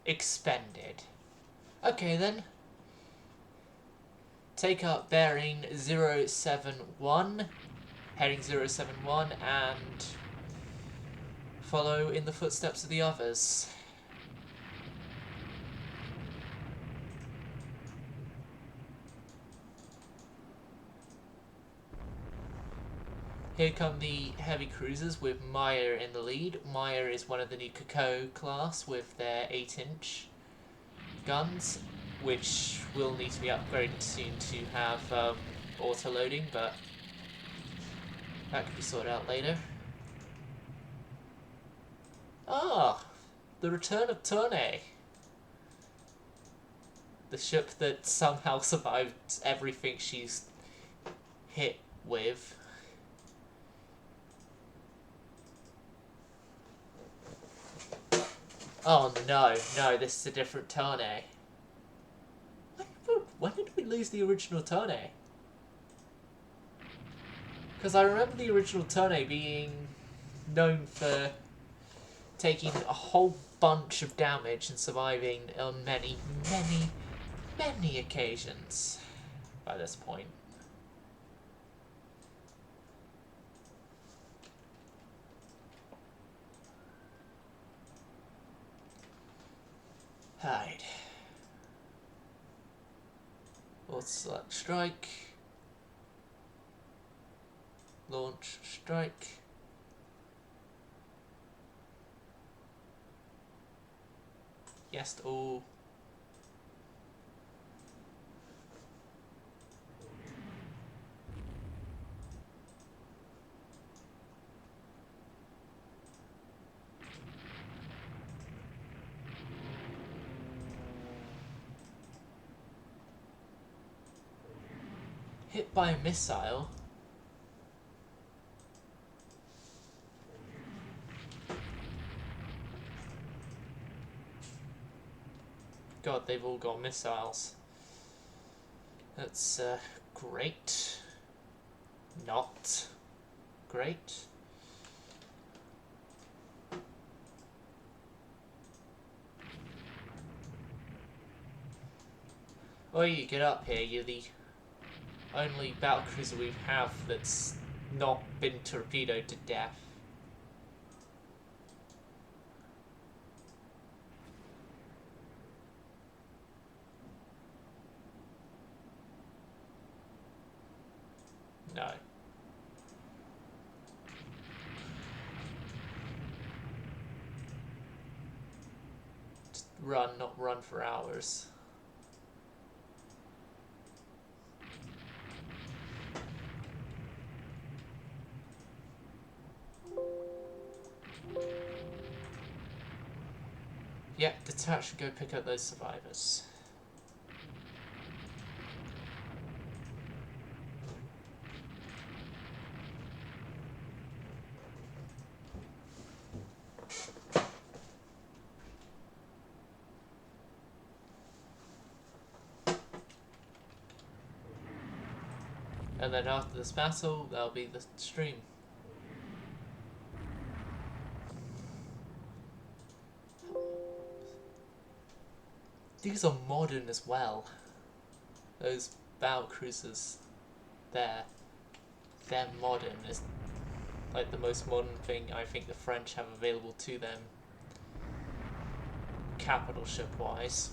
Expended. Okay then. Take up bearing 071, heading 071, and follow in the footsteps of the others. Here come the heavy cruisers with Meyer in the lead. Meyer is one of the new Kakao class with their 8-inch guns, which will need to be upgraded soon to have auto-loading, but that can be sorted out later. Ah! The return of Tone! The ship that somehow survived everything she's hit with. Oh no, no, this is a different Tone. When did we lose the original Tone? Because I remember the original Tone being known for taking a whole bunch of damage and surviving on many, many, many occasions by this point. Hide. Let's select strike. Launch strike. Yes to all. Hit by a missile. God, they've all got missiles. That's great. Not great. Oh, you get up here. You're the only battlecruiser we have that's not been torpedoed to death. No. Just run, not run for hours. Yeah, detach and go pick up those survivors. And then after this battle, that'll be the stream. These are modern as well. Those battle cruisers there, they're modern. It's like the most modern thing I think the French have available to them, capital ship wise.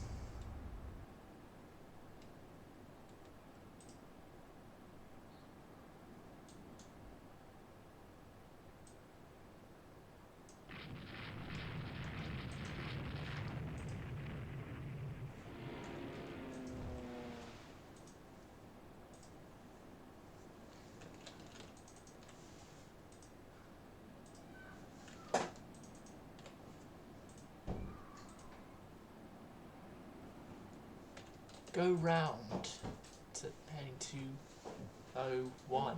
Go round to heading to 01.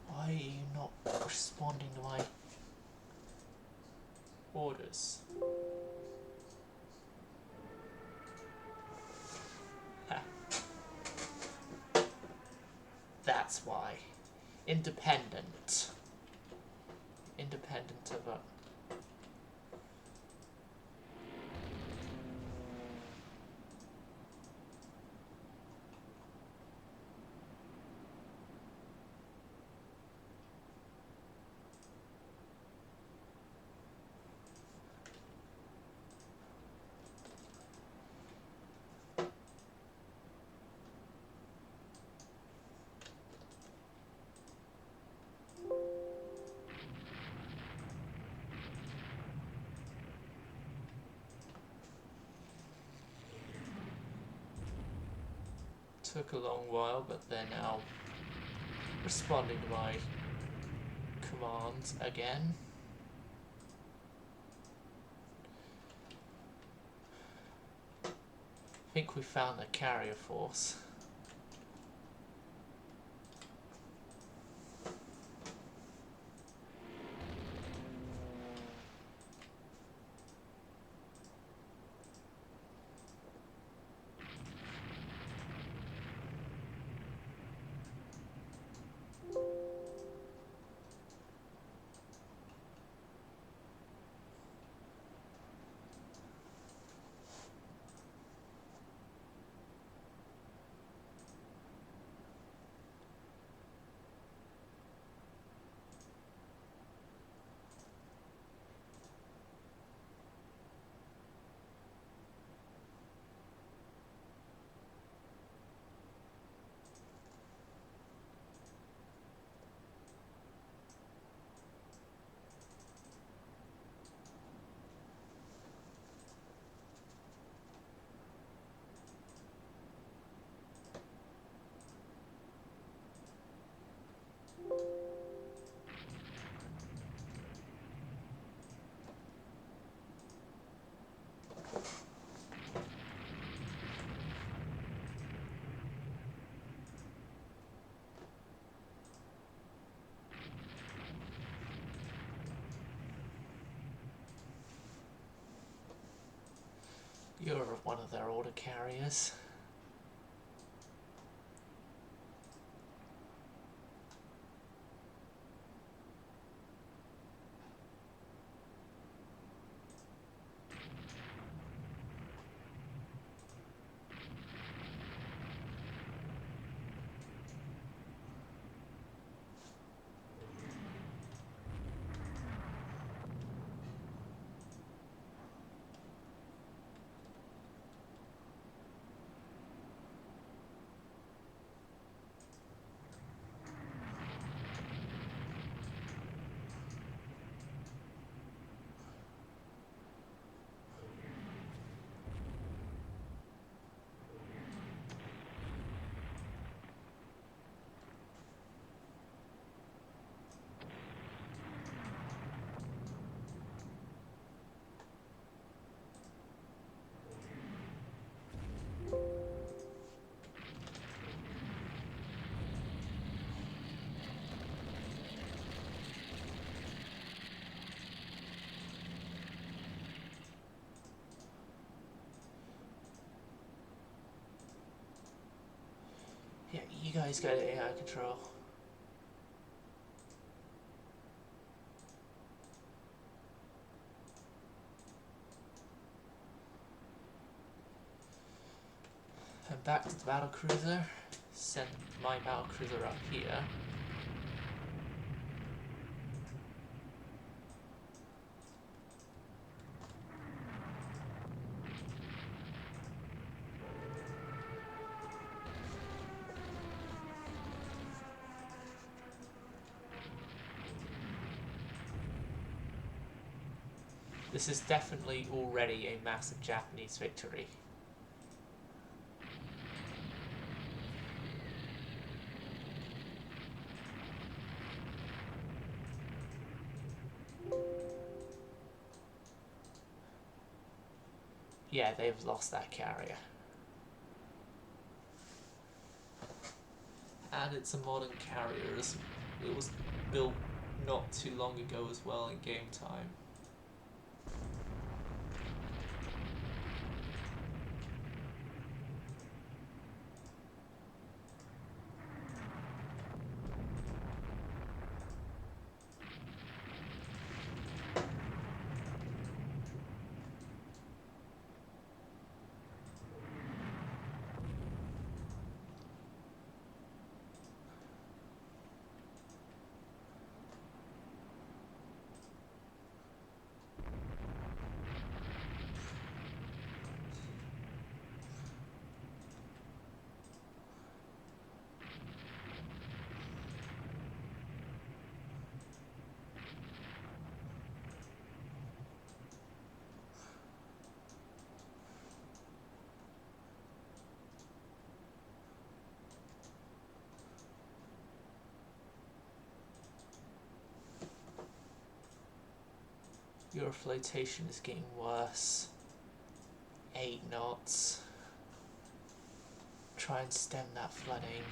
Why are you not responding to my orders. Ha. That's why. Independent. Independent of a... Took a long while, but they're now responding to my commands again. I think we found the carrier force. You're one of their order carriers. Yeah, you guys go to AI control. And back to the battle cruiser. Send my battle cruiser up here. This is definitely already a massive Japanese victory. Yeah, they've lost that carrier. And it's a modern carrier. It was built not too long ago as well in game time. Your flotation is getting worse. 8 knots. Try and stem that flooding.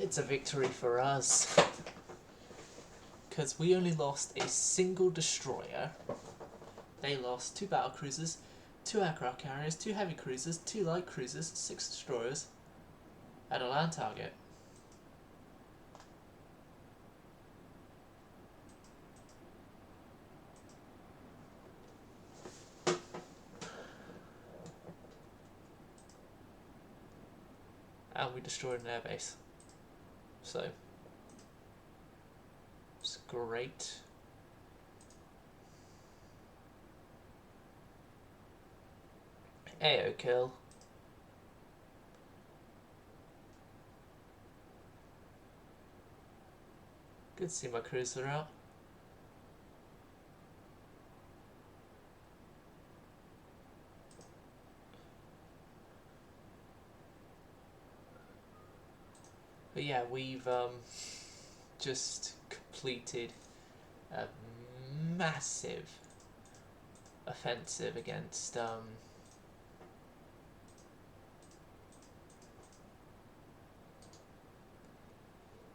It's a victory for us, because we only lost a single destroyer. They lost 2 battle cruisers, 2 aircraft carriers, 2 heavy cruisers, 2 light cruisers, 6 destroyers, and a land target. And we destroyed an airbase. So, it's great. AO kill. Good to see my cruiser out. But yeah, we've just completed a massive offensive against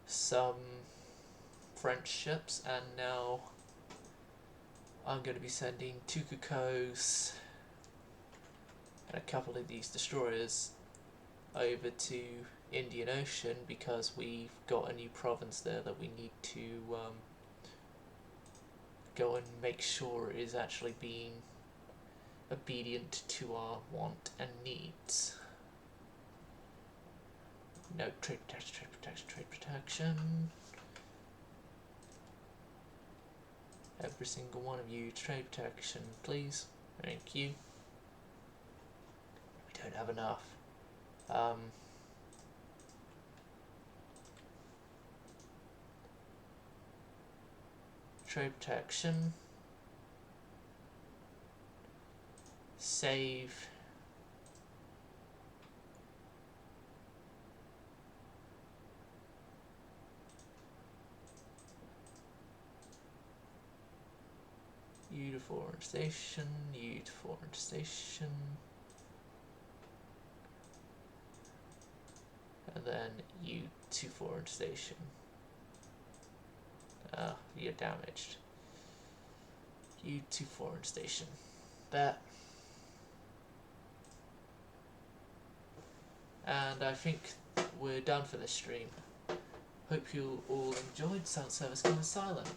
some French ships, and now I'm going to be sending 2 Cuckoos and a couple of these destroyers over to Indian Ocean, because we've got a new province there that we need to go and make sure is actually being obedient to our want and needs. No, trade protection, trade protection, trade protection. Every single one of you, trade protection, please. Thank you. We don't have enough. Trade protection. Save. Beautiful. 400 station, you to 400 station, and then you to 400 station. You're damaged. You to 400 station. Bet. And I think we're done for this stream. Hope you all enjoyed. Sound service gone silent.